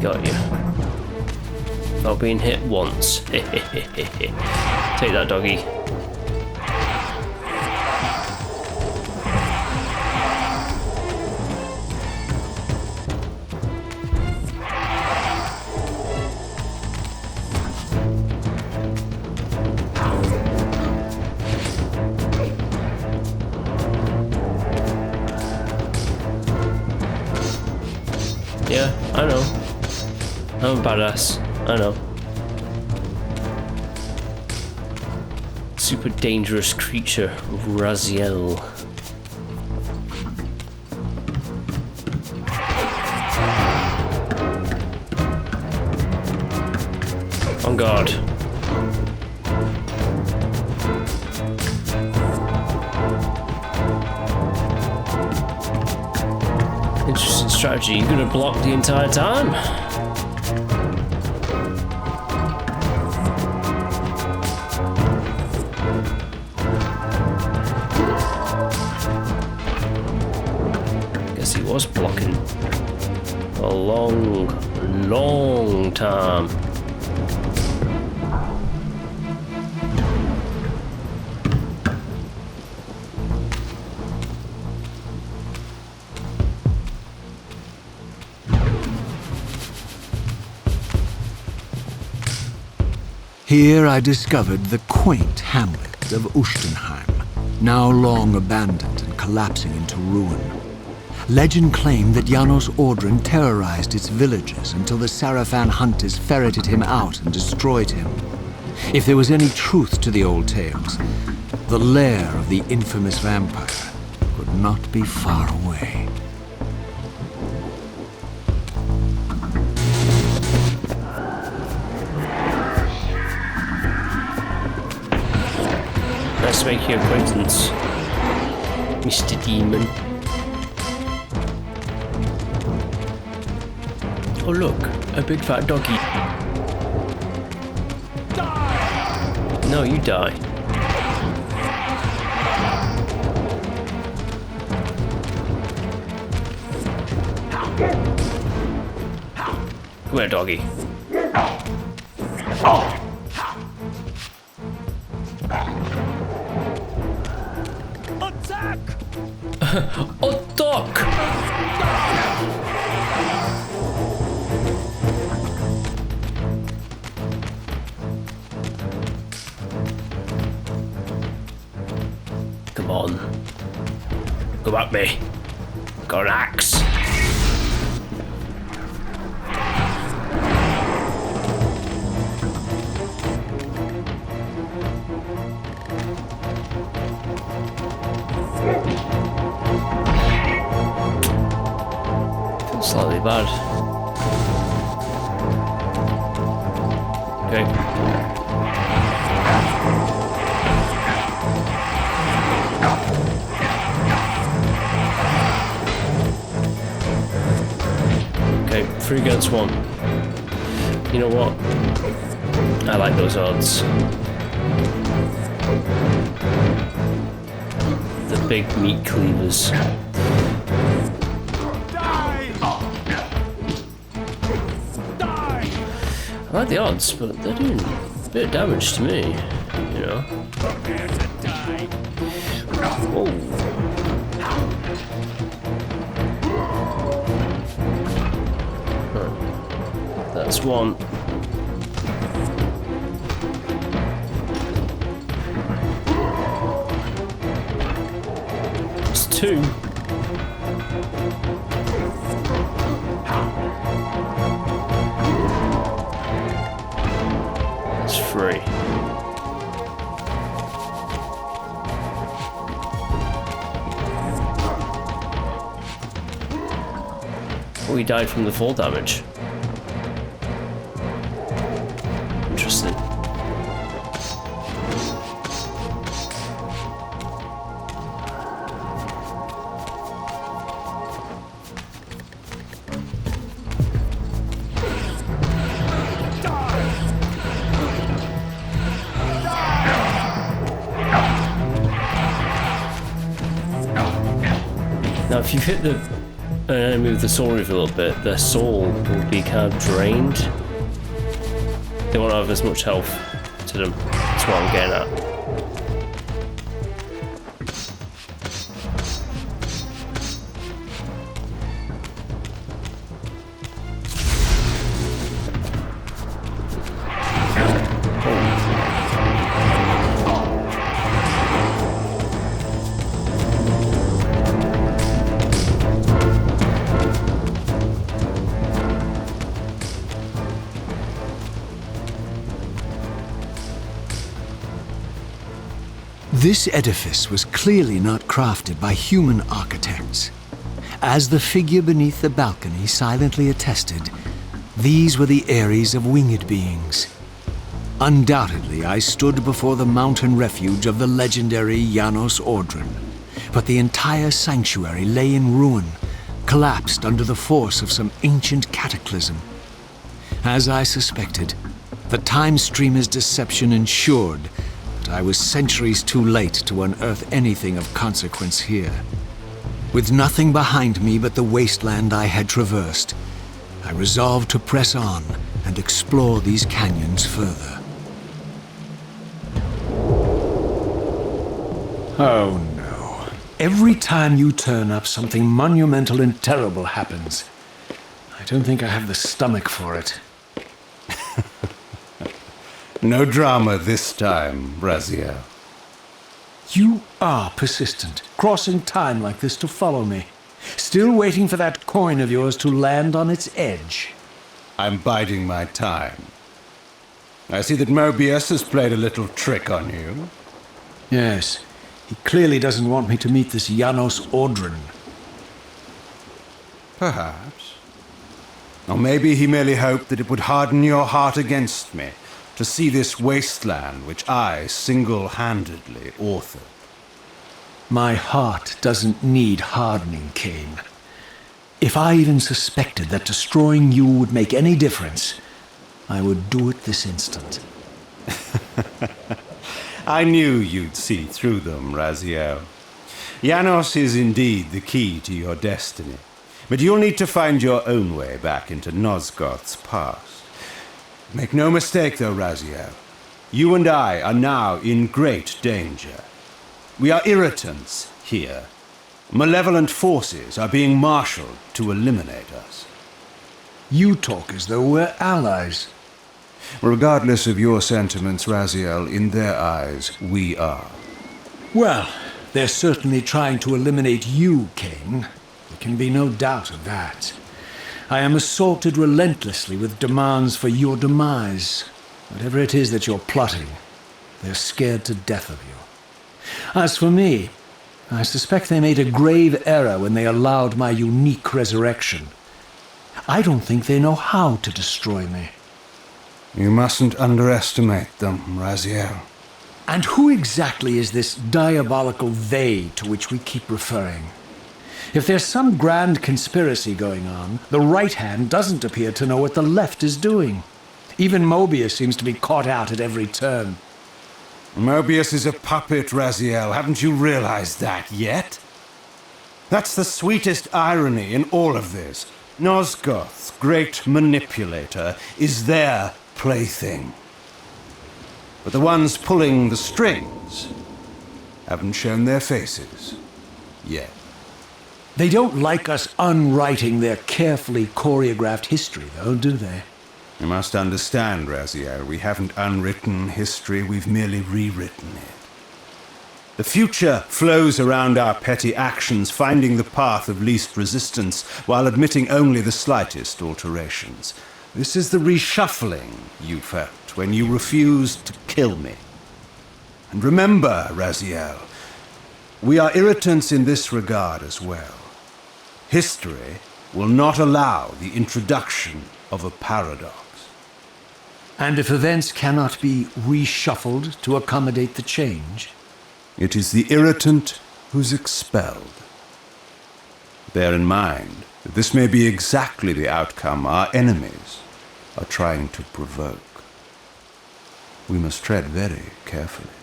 Got you. Not being hit once. Take that, doggy. Yeah, I know. I'm a badass. I know. Super dangerous creature, Raziel. On guard. Interesting strategy. You're gonna block the entire time? He was blocking a long time. Here I discovered the quaint hamlet of Ustenheim, now long abandoned and collapsing into ruin. Legend claimed that Janos Audrin terrorized its villagers until the Sarafan hunters ferreted him out and destroyed him. If there was any truth to the old tales, the lair of the infamous vampire could not be far away. Nice to make your acquaintance, Mr. Demon. Oh look, a big fat doggy. Die! No, you die. Come here, doggy. Attack! Attack! Come on. Come at me. Got an axe. Feels slightly bad. Okay. Okay, 3 against 1. You know what? I like those odds. The big meat cleavers. I like the odds, but they're doing a bit of damage to me, you know. Whoa. Huh. That's one. It's two. It's three. We died from the fall damage. Interesting. Now, if you hit the enemy with the Soul Reaver a little bit, their soul will be kind of drained. They won't have as much health to them. That's what I'm getting at. This edifice was clearly not crafted by human architects. As the figure beneath the balcony silently attested, these were the aeries of winged beings. Undoubtedly, I stood before the mountain refuge of the legendary Janos Ordren, but the entire sanctuary lay in ruin, collapsed under the force of some ancient cataclysm. As I suspected, the time streamer's deception ensured I was centuries too late to unearth anything of consequence here. With nothing behind me but the wasteland I had traversed, I resolved to press on and explore these canyons further. Oh no. Every time you turn up, something monumental and terrible happens. I don't think I have the stomach for it. No drama this time, Raziel. You are persistent, crossing time like this to follow me. Still waiting for that coin of yours to land on its edge. I'm biding my time. I see that Mobius has played a little trick on you. Yes, he clearly doesn't want me to meet this Janos Ordren. Perhaps. Or maybe he merely hoped that it would harden your heart against me, to see this wasteland which I single-handedly authored. My heart doesn't need hardening, Kain. If I even suspected that destroying you would make any difference, I would do it this instant. I knew you'd see through them, Raziel. Janos is indeed the key to your destiny, but you'll need to find your own way back into Nosgoth's past. Make no mistake, though, Raziel. You and I are now in great danger. We are irritants here. Malevolent forces are being marshaled to eliminate us. You talk as though we're allies. Regardless of your sentiments, Raziel, in their eyes, we are. Well, they're certainly trying to eliminate you, Kain. There can be no doubt of that. I am assaulted relentlessly with demands for your demise. Whatever it is that you're plotting, they're scared to death of you. As for me, I suspect they made a grave error when they allowed my unique resurrection. I don't think they know how to destroy me. You mustn't underestimate them, Raziel. And who exactly is this diabolical they to which we keep referring? If there's some grand conspiracy going on, the right hand doesn't appear to know what the left is doing. Even Mobius seems to be caught out at every turn. Mobius is a puppet, Raziel. Haven't you realized that yet? That's the sweetest irony in all of this. Nosgoth's great manipulator is their plaything. But the ones pulling the strings haven't shown their faces yet. They don't like us unwriting their carefully choreographed history, though, do they? You must understand, Raziel, we haven't unwritten history, we've merely rewritten it. The future flows around our petty actions, finding the path of least resistance, while admitting only the slightest alterations. This is the reshuffling you felt when you refused to kill me. And remember, Raziel, we are irritants in this regard as well. History will not allow the introduction of a paradox. And if events cannot be reshuffled to accommodate the change? It is the irritant who's expelled. Bear in mind that this may be exactly the outcome our enemies are trying to provoke. We must tread very carefully.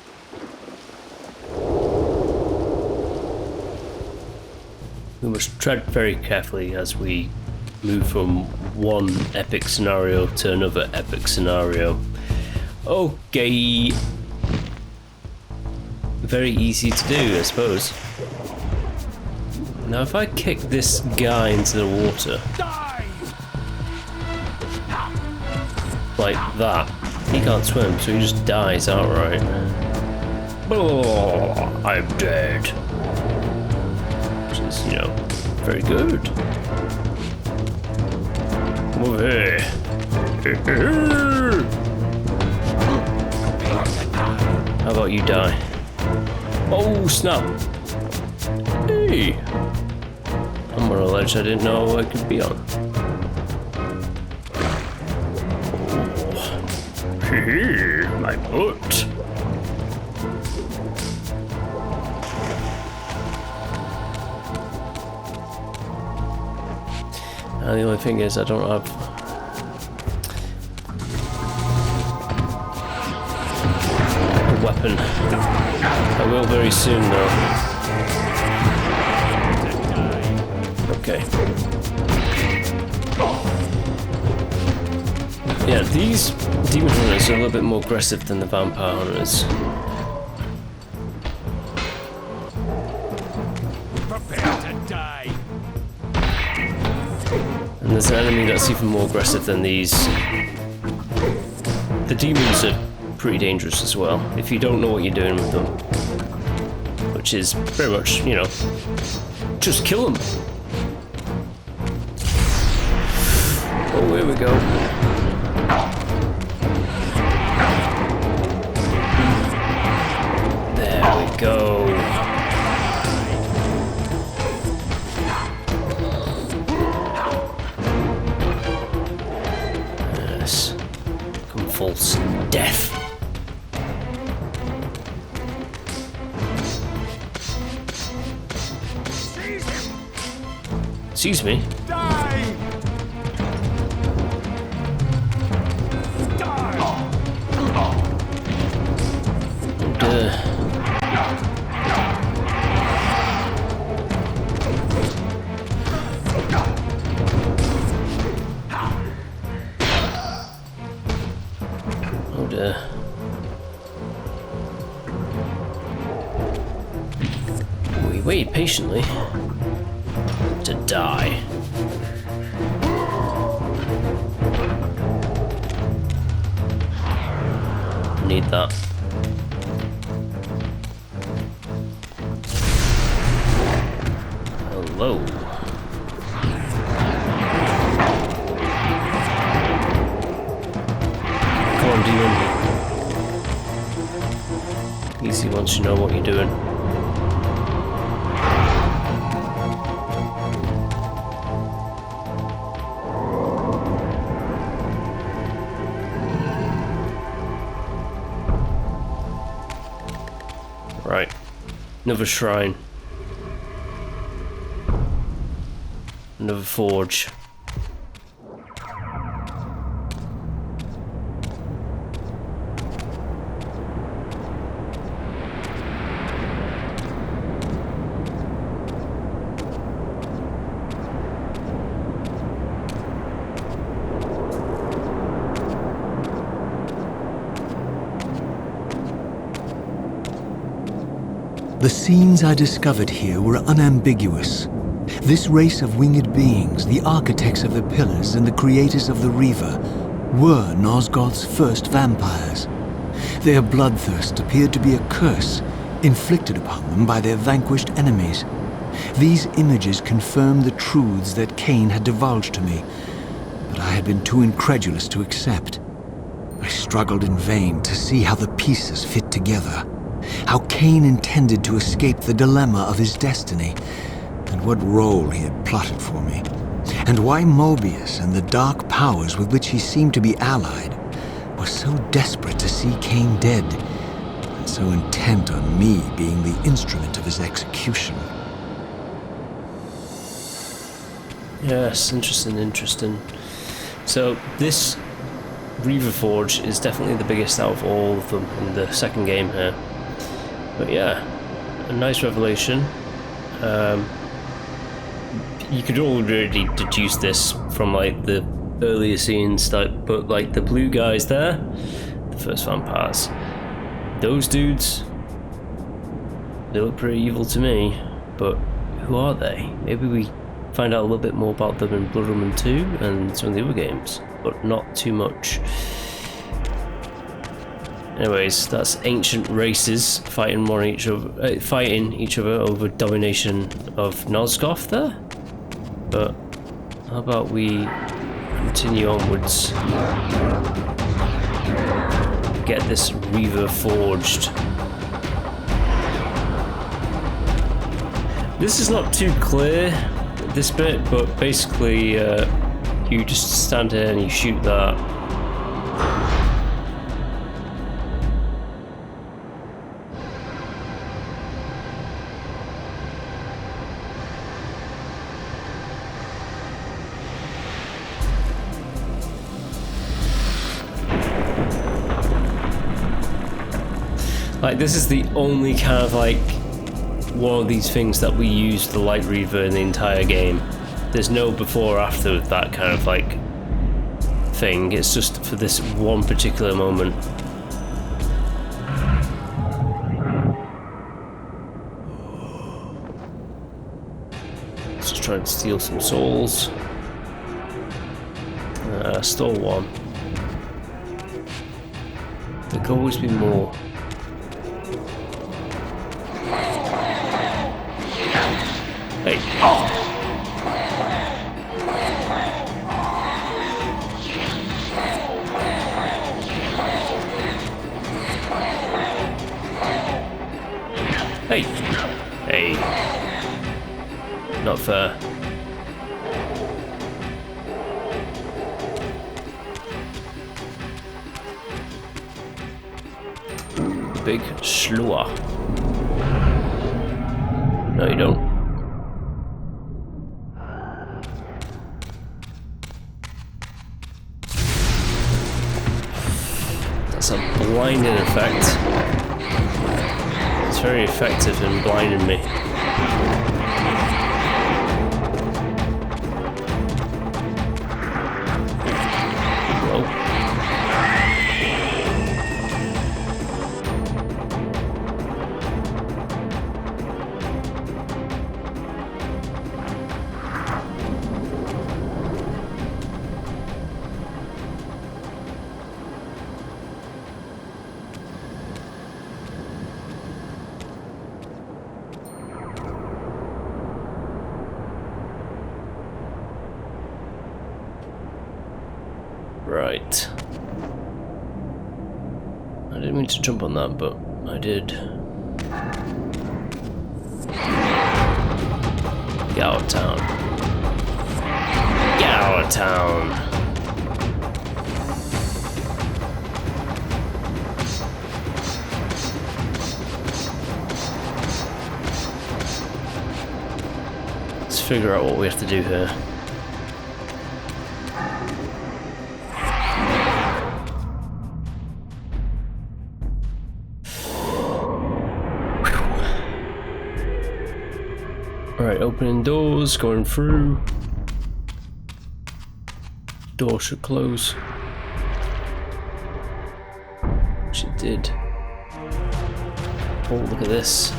We must tread very carefully as we move from one epic scenario to another epic scenario. Okay. Very easy to do, I suppose. Now if I kick this guy into the water, like that, he can't swim, so he just dies outright. Oh, I'm dead. Which is, you know, very good. Come over here. How about you die? Oh, snap. Hey. I'm on a ledge I didn't know I could be on. Oh. My butt. The only thing is I don't have a weapon. I will very soon though. Okay. Yeah, these demon hunters are a little bit more aggressive than the vampire hunters. Prepare to die. And there's an enemy that's even more aggressive than these. The demons are pretty dangerous as well, if you don't know what you're doing with them. Which is very much, you know, just kill them. Oh, here we go. There we go. Yes. Come false death. Excuse me. Die! Die! Oh dear. We wait patiently to die. Need that. Hello. Come on, demon. Easy once you know what you're doing. Right. Another shrine. Another forge. The scenes I discovered here were unambiguous. This race of winged beings, the architects of the pillars and the creators of the Reaver, were Nosgoth's first vampires. Their bloodthirst appeared to be a curse inflicted upon them by their vanquished enemies. These images confirmed the truths that Kain had divulged to me, but I had been too incredulous to accept. I struggled in vain to see how the pieces fit together, how Kain intended to escape the dilemma of his destiny, and what role he had plotted for me, and why Mobius and the dark powers with which he seemed to be allied were so desperate to see Kain dead, and so intent on me being the instrument of his execution. Yes, interesting. So this Reaver Forge is definitely the biggest out of all of them in the second game here. But yeah, a nice revelation. You could already deduce this from like the earlier scenes, but like the blue guys there, the first vampires, those dudes, they look pretty evil to me, but who are they? Maybe we find out a little bit more about them in Blood Omen 2 and some of the other games, but not too much. Anyways, that's ancient races fighting each other over domination of Nosgoth there. But how about we continue onwards? Get this Reaver forged. This is not too clear, this bit, but basically you just stand here and you shoot that. Like, this is the only kind of like one of these things that we use the Light Reaver in the entire game. There's no before or after with that kind of like thing. It's just for this one particular moment. Let's just try and steal some souls. Stole one. There could always be more. Hey. Oh. Hey. Hey. Not fair. Big Schlua. No, you don't. That's a blinding effect. It's very effective in blinding me. Right. I didn't mean to jump on that, but I did. Get out of town. Get out of town. Let's figure out what we have to do here. Alright, opening doors, going through. Door should close. Which it did. Oh, look at this.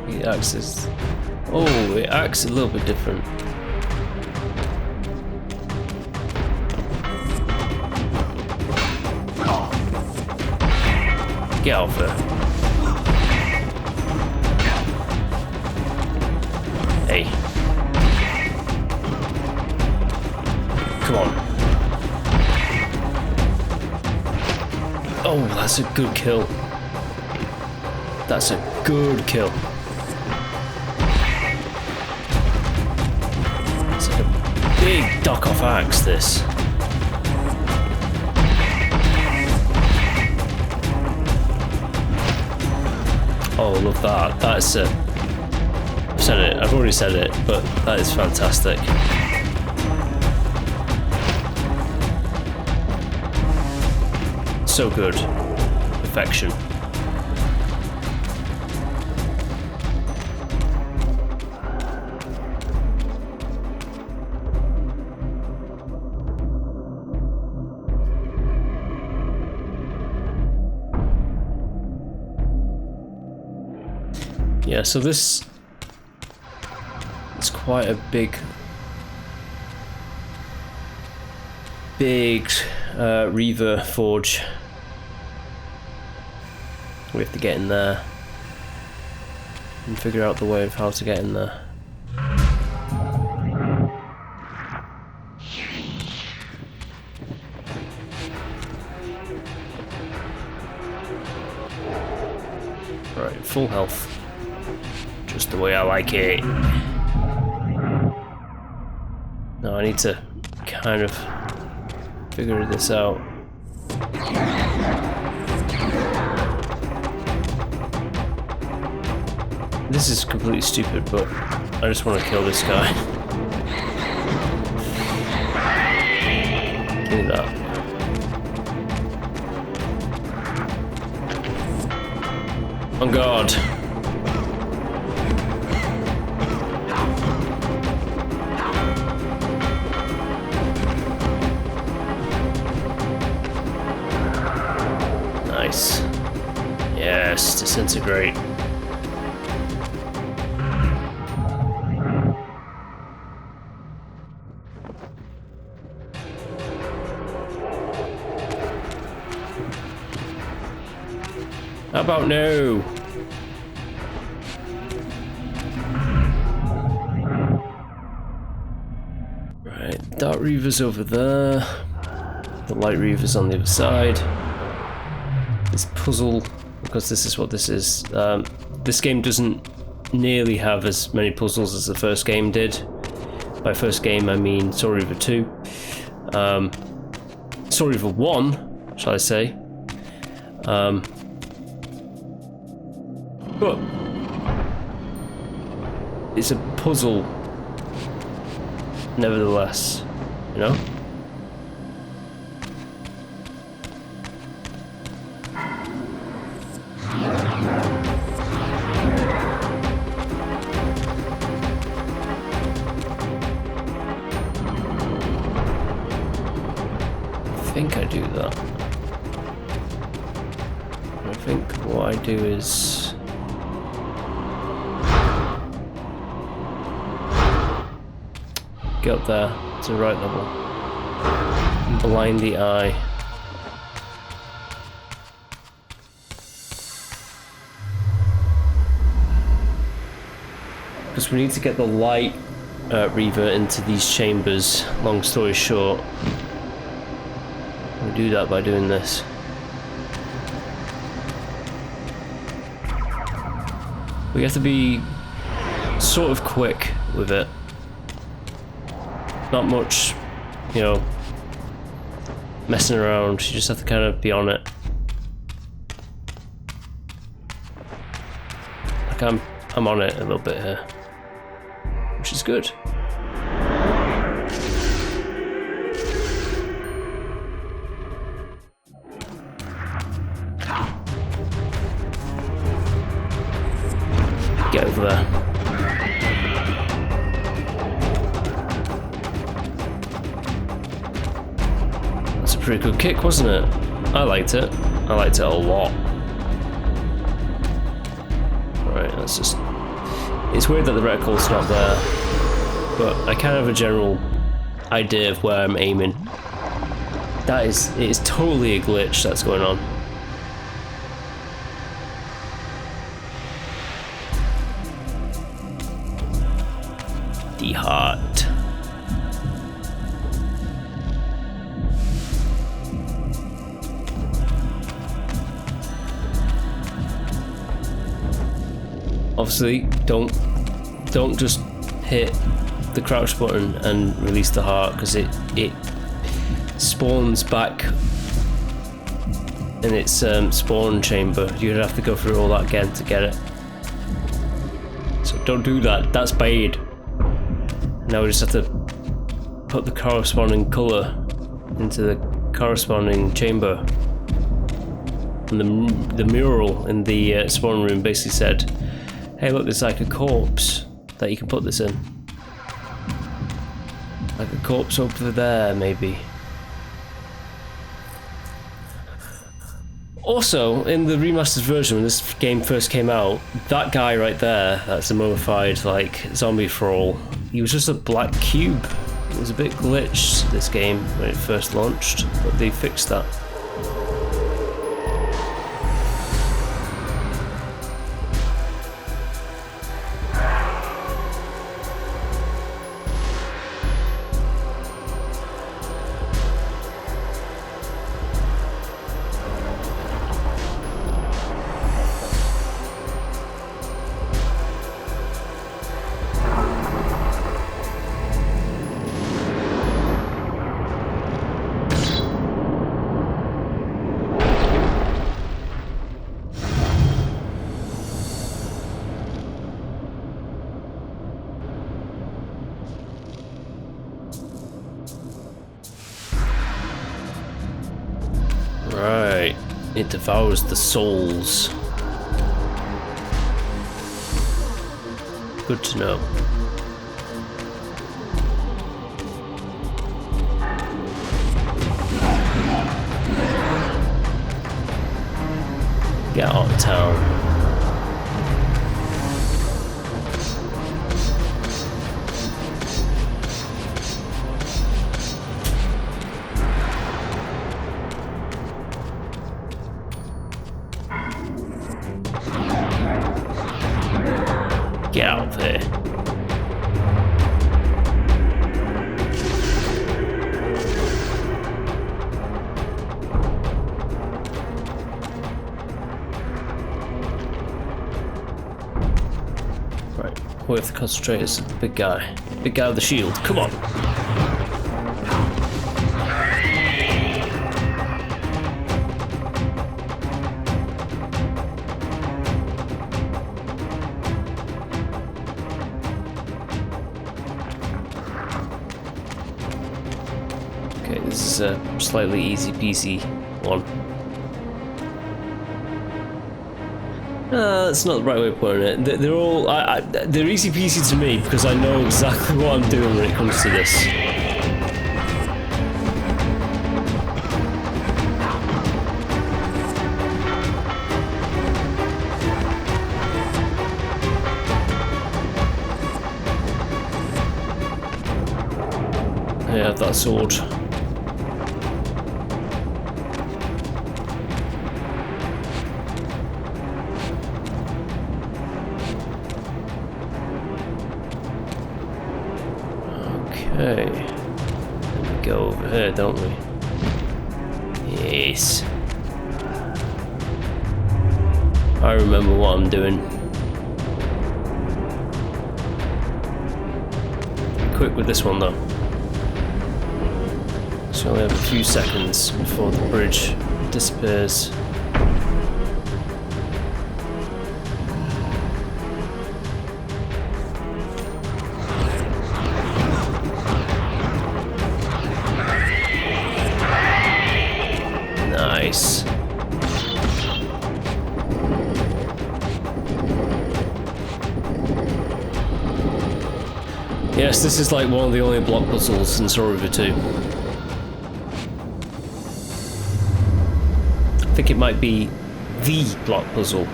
It acts as... Oh, it acts a little bit different. Get off her. Hey. Come on. Oh, that's a good kill. That's a good kill. It's like a big duck-off axe, this. Oh, I love that. That's it. I've said it. I've already said it, but that is fantastic. So good. Perfection. Yeah, so this is quite a big Reaver forge. We have to get in there and figure out the way of how to get in there. Right, full health. Just the way I like it. Now I need to kind of figure this out. This is completely stupid, but I just want to kill this guy. Give me that. On guard. Nice. Yes, disintegrate. How about no? Right, Dark Reaver's over there. The Light Reaver's on the other side. This puzzle, because this is what this is. This game doesn't nearly have as many puzzles as the first game did. By first game, I mean Soul Reaver 2. Soul Reaver 1, shall I say. But it's a puzzle, nevertheless, you know? I think I do that. I think what I do is get up there to the right level and blind the eye. Because we need to get the Light Reaver into these chambers, long story short. We do that by doing this. We have to be sort of quick with it. Not much, you know, messing around. You just have to kind of be on it. Like I'm on it a little bit here, which is good. Get over there. That's a pretty good kick, wasn't it? I liked it. I liked it a lot. Right, that's just... It's weird that the reticle's not there, but I kind of have a general idea of where I'm aiming. It is totally a glitch that's going on. the heart. Obviously, don't just hit the crouch button and release the heart, because it spawns back in its spawn chamber. You'd have to go through all that again to get it. So don't do that. That's bad. Now we just have to put the corresponding colour into the corresponding chamber. And the mural in the spawn room basically said, hey look, there's like a corpse that you can put this in. Like a corpse over there, maybe. Also, in the remastered version, when this game first came out, that guy right there, that's a mummified, like, zombie thrall, he was just a black cube. It was a bit glitched, this game, when it first launched, but they fixed that. Right, it devours the souls. Good to know. Get out of town. Get out of there. Right, we have to concentrate as the big guy. Big guy with the shield. Come on. Okay, this is a slightly easy peasy one. That's not the right way of putting it. They're all they're easy peasy to me because I know exactly what I'm doing when it comes to this. I have that sword. Okay, we go over here, don't we? Yes. I remember what I'm doing. Be quick with this one though. So we have a few seconds before the bridge disappears. Nice. Yes, this is like one of the only block puzzles in Soul Reaver 2. I think it might be the block puzzle.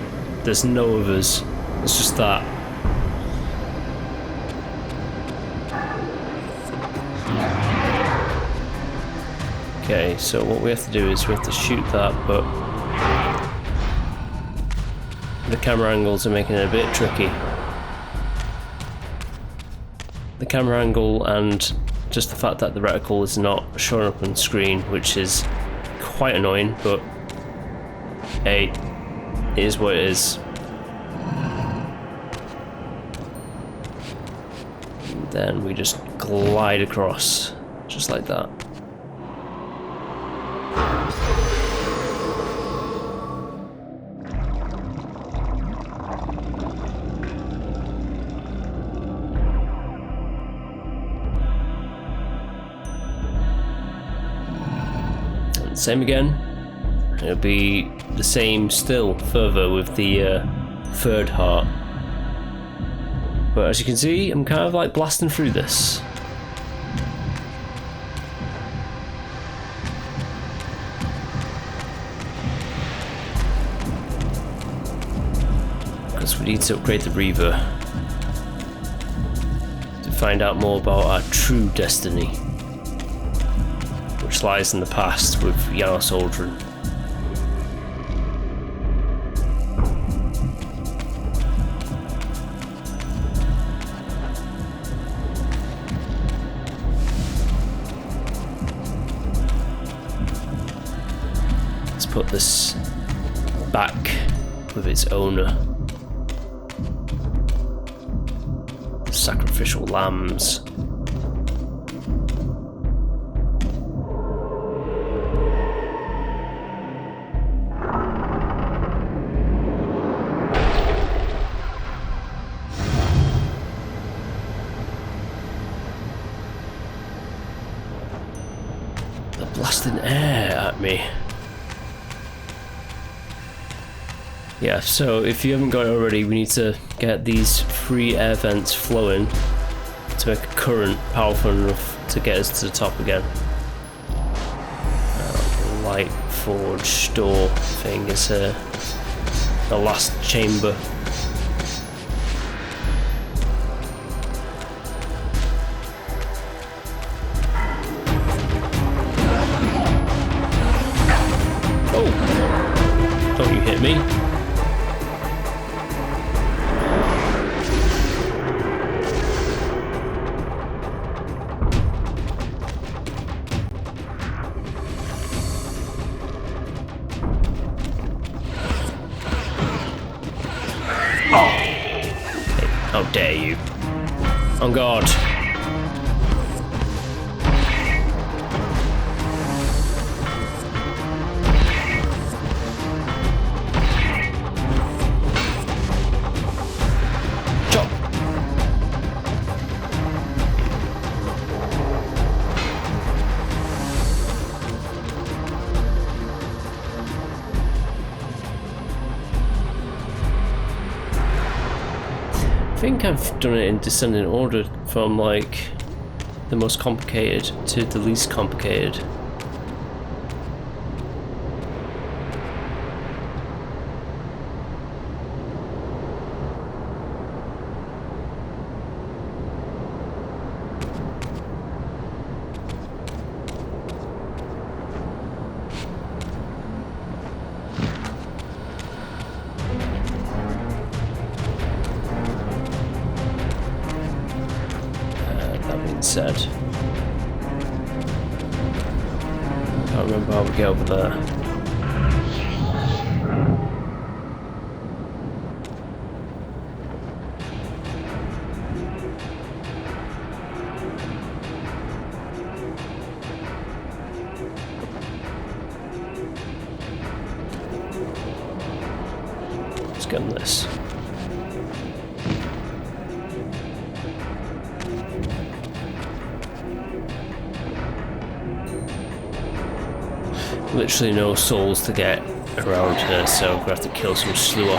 There's no others. It's just that. Okay, so what we have to do is we have to shoot that, but the camera angles are making it a bit tricky. the camera angle and just the fact that the reticle is not showing up on screen, which is quite annoying, but hey, it is what it is. And then we just glide across, just like that. Same again. It'll be the same still further with the third heart. But as you can see, I'm kind of like blasting through this. Because we need to upgrade the Reaver to find out more about our true destiny, which lies in the past with Janos Aldrin. Let's put this back with its owner. Sacrificial lambs. Blasting air at me. Yeah, so if you haven't got it already, we need to get these 3 air vents flowing to make a current powerful enough to get us to the top again. Light forge door thing is the last chamber. Don't you hit me. Hey, how dare you. On guard. I think I've done it in descending order from like the most complicated to the least complicated. Said. Can't remember how we get over there. Let's get on this. Literally no souls to get around here, so we're gonna have to kill some slewer.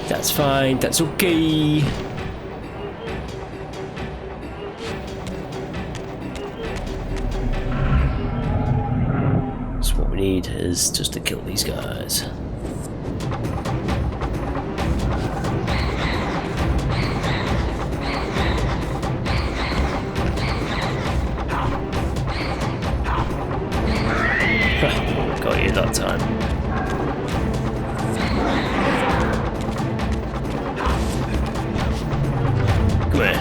That's fine, that's okay. Need is just to kill these guys. waited that time. Come here.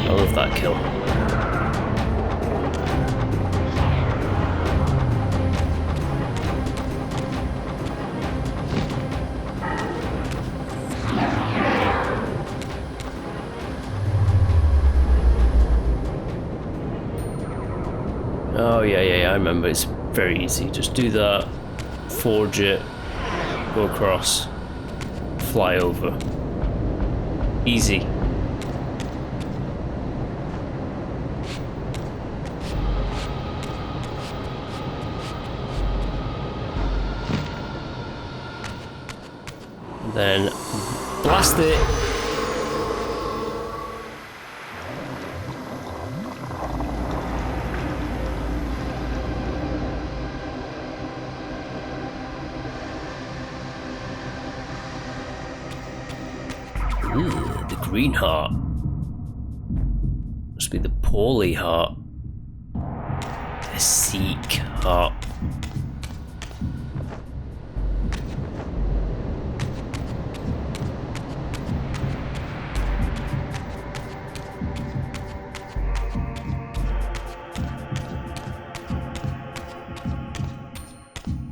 I love that kill. Oh yeah, I remember. It's very easy. Just do that, forge it, go across, fly over. Easy. And then blast it. The green heart. Must be the poorly heart. The seek heart.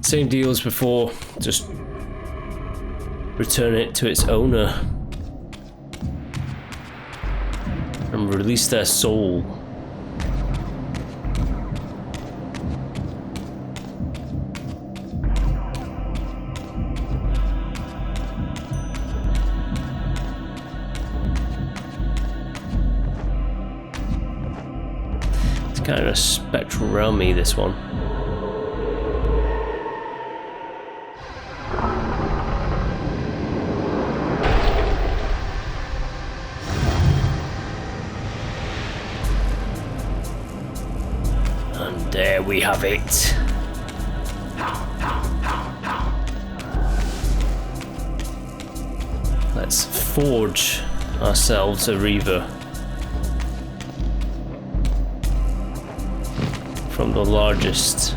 Same deal as before, just return it to its owner. And release their soul. It's kind of a spectral realm-y, this one. There we have it. Let's forge ourselves a Reaver from the largest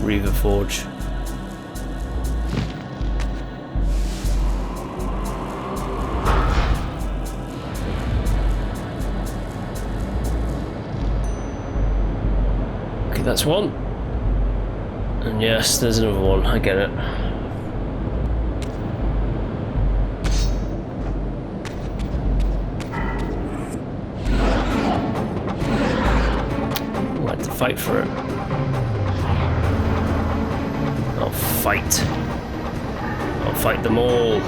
Reaver forge. That's one. And yes, there's another one. I get it. I'll have to fight for it. I'll fight. I'll fight them all.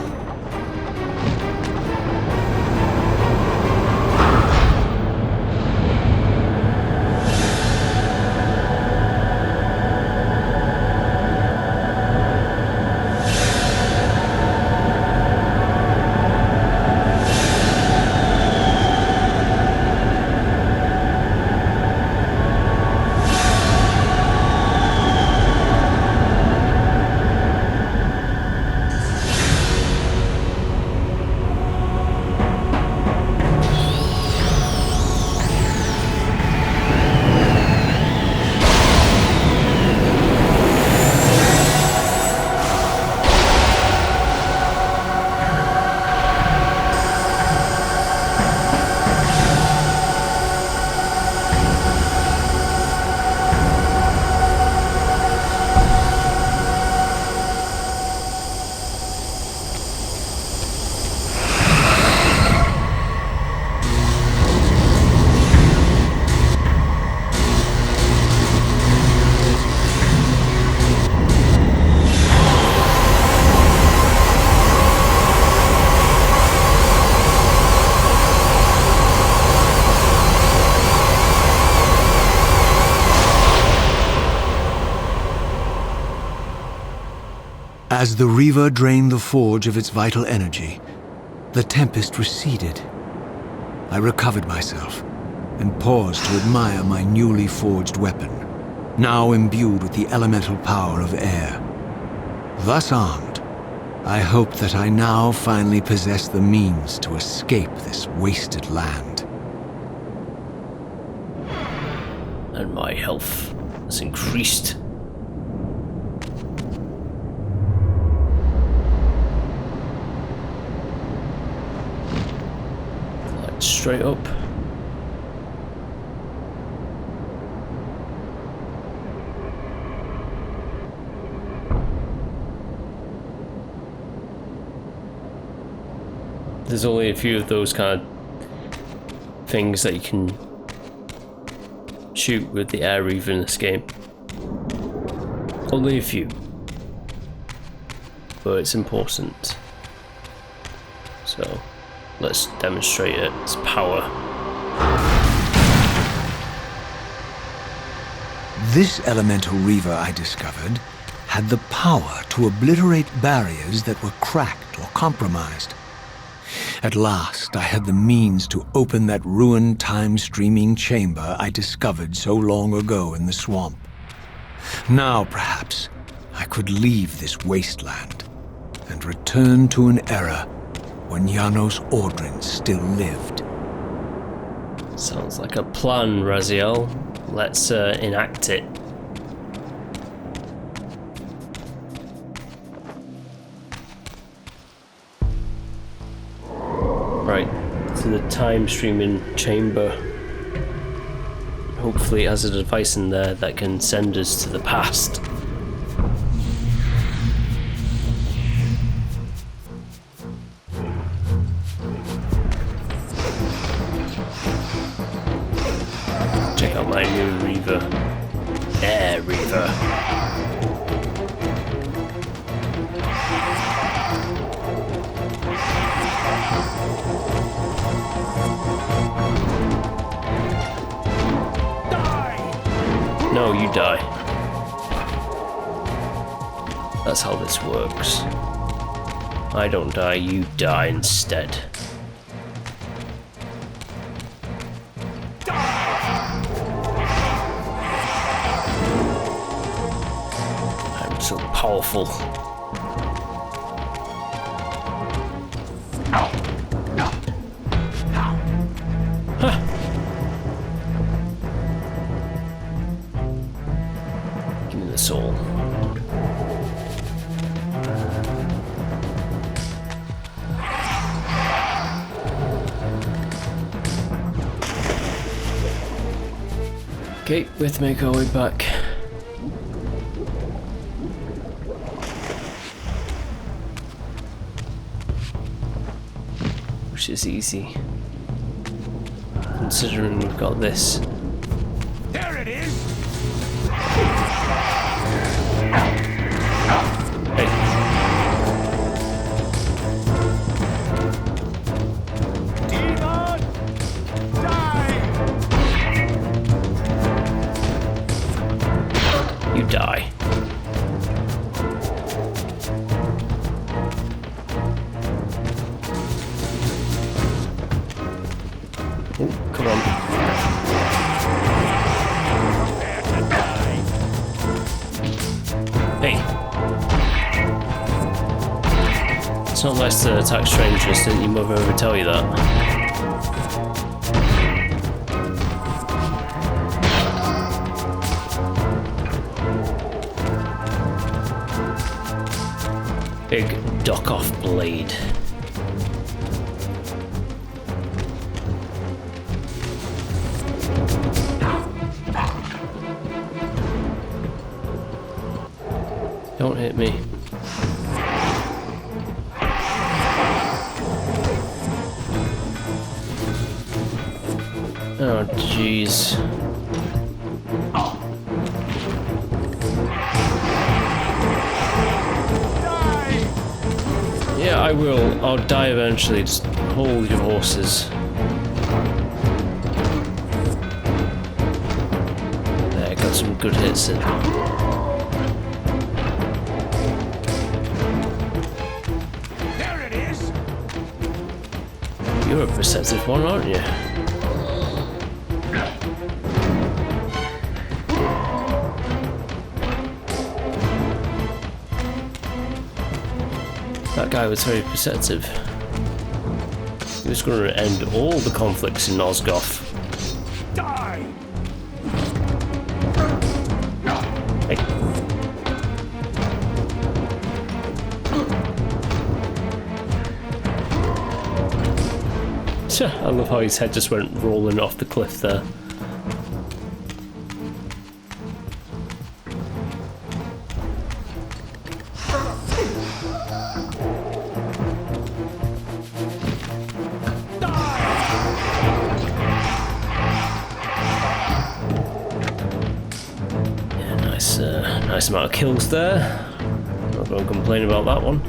As the Reaver drained the forge of its vital energy, the tempest receded. I recovered myself and paused to admire my newly forged weapon, now imbued with the elemental power of air. Thus armed, I hoped that I now finally possessed the means to escape this wasted land. And my health has increased. Straight up. There's only a few of those kind of things that you can shoot with the Air Reaver in this game. Only a few. But it's important. So let's demonstrate its power. This elemental reaver I discovered had the power to obliterate barriers that were cracked or compromised. At last, I had the means to open that ruined time-streaming chamber I discovered so long ago in the swamp. Now, perhaps, I could leave this wasteland and return to an era when Janos Ordrin still lived. Sounds like a plan, Raziel. Let's enact it. Right, to the time streaming chamber. Hopefully it has a device in there that can send us to the past. Check out my new Reaver. Air Reaver. No, you die. That's how this works. I don't die, you die instead. I'm so powerful. Huh. Give me the soul. Okay, we have to make our way back. Which is easy, considering we've got this. There it is! Hey. Demon! Die! You die. Oh, come on. Hey. It's not nice to attack strangers, didn't your mother ever tell you that? Big dock-off blade. Don't hit me. Oh, jeez. Yeah, I will. I'll die eventually. Just hold your horses. There, got some good hits in. There it is! You're a perceptive one, aren't you? That guy was very perceptive. He was going to end all the conflicts in Nosgoth. Die! Hey. I love how his head just went rolling off the cliff there. Yeah, nice amount of kills there. Not going to complain about that one.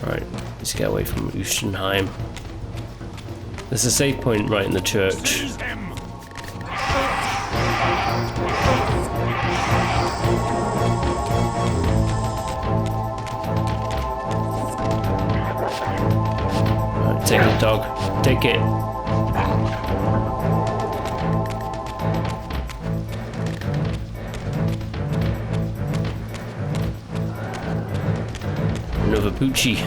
Right, let's get away from Ustenheim. There's a save point right in the church. Right, take it, dog. Take it. Another Poochie.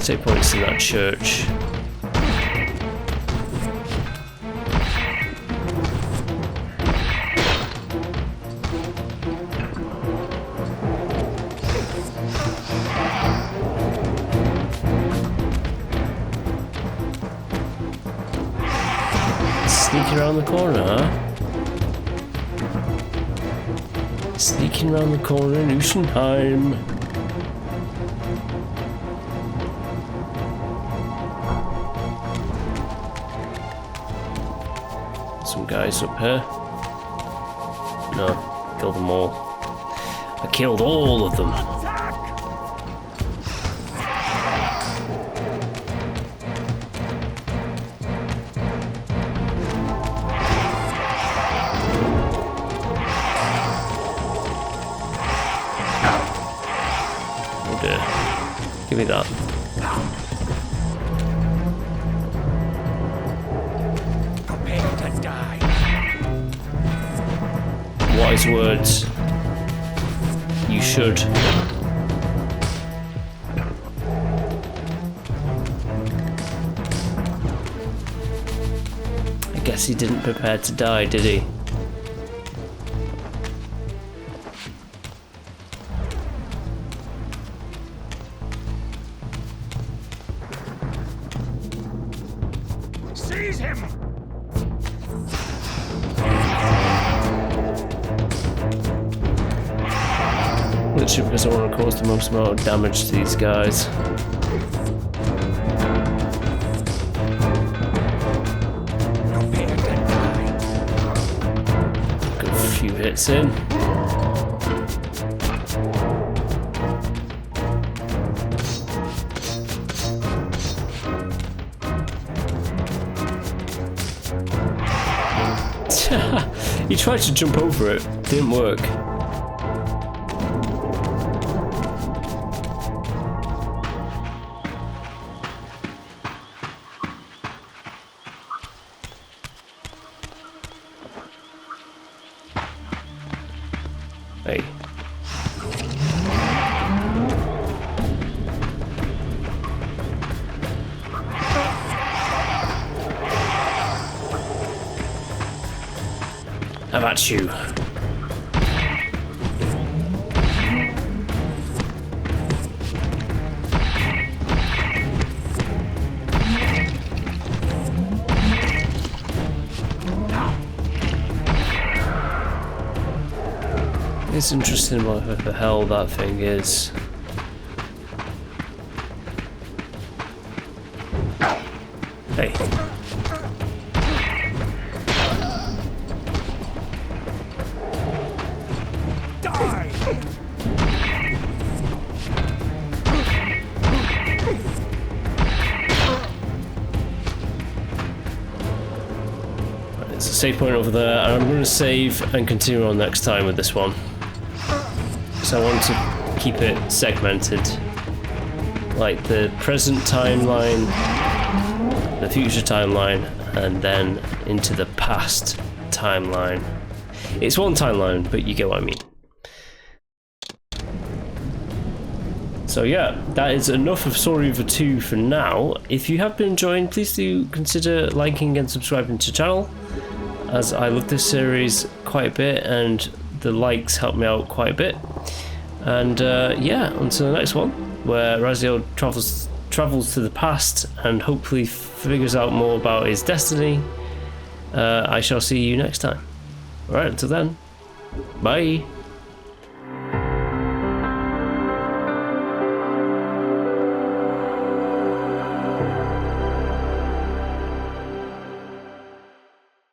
Save points in that church. Sneaking around the corner, huh? Sneaking around the corner in Ustenheim. Some guys up here. No, killed them all. I killed all of them. Oh dear. Give me that. Wise words. You should. I guess he didn't prepare to die, did he? Seize him! Literally because I want to cause the most amount of damage to these guys. Got a few hits in. He tried to jump over it, didn't work. Hey. How about you? It's interesting what the hell that thing is. Hey. Die! There's a save point over there, and I'm going to save and continue on next time with this one. So I want to keep it segmented, like the present timeline, the future timeline, and then into the past timeline. It's one timeline, but you get what I mean. So yeah, that is enough of Soul Reaver 2 for now. If you have been enjoying, please do consider liking and subscribing to the channel, as I love this series quite a bit and the likes help me out quite a bit. And yeah, until the next one, where Raziel travels to the past and hopefully figures out more about his destiny, I shall see you next time. Alright, until then, bye!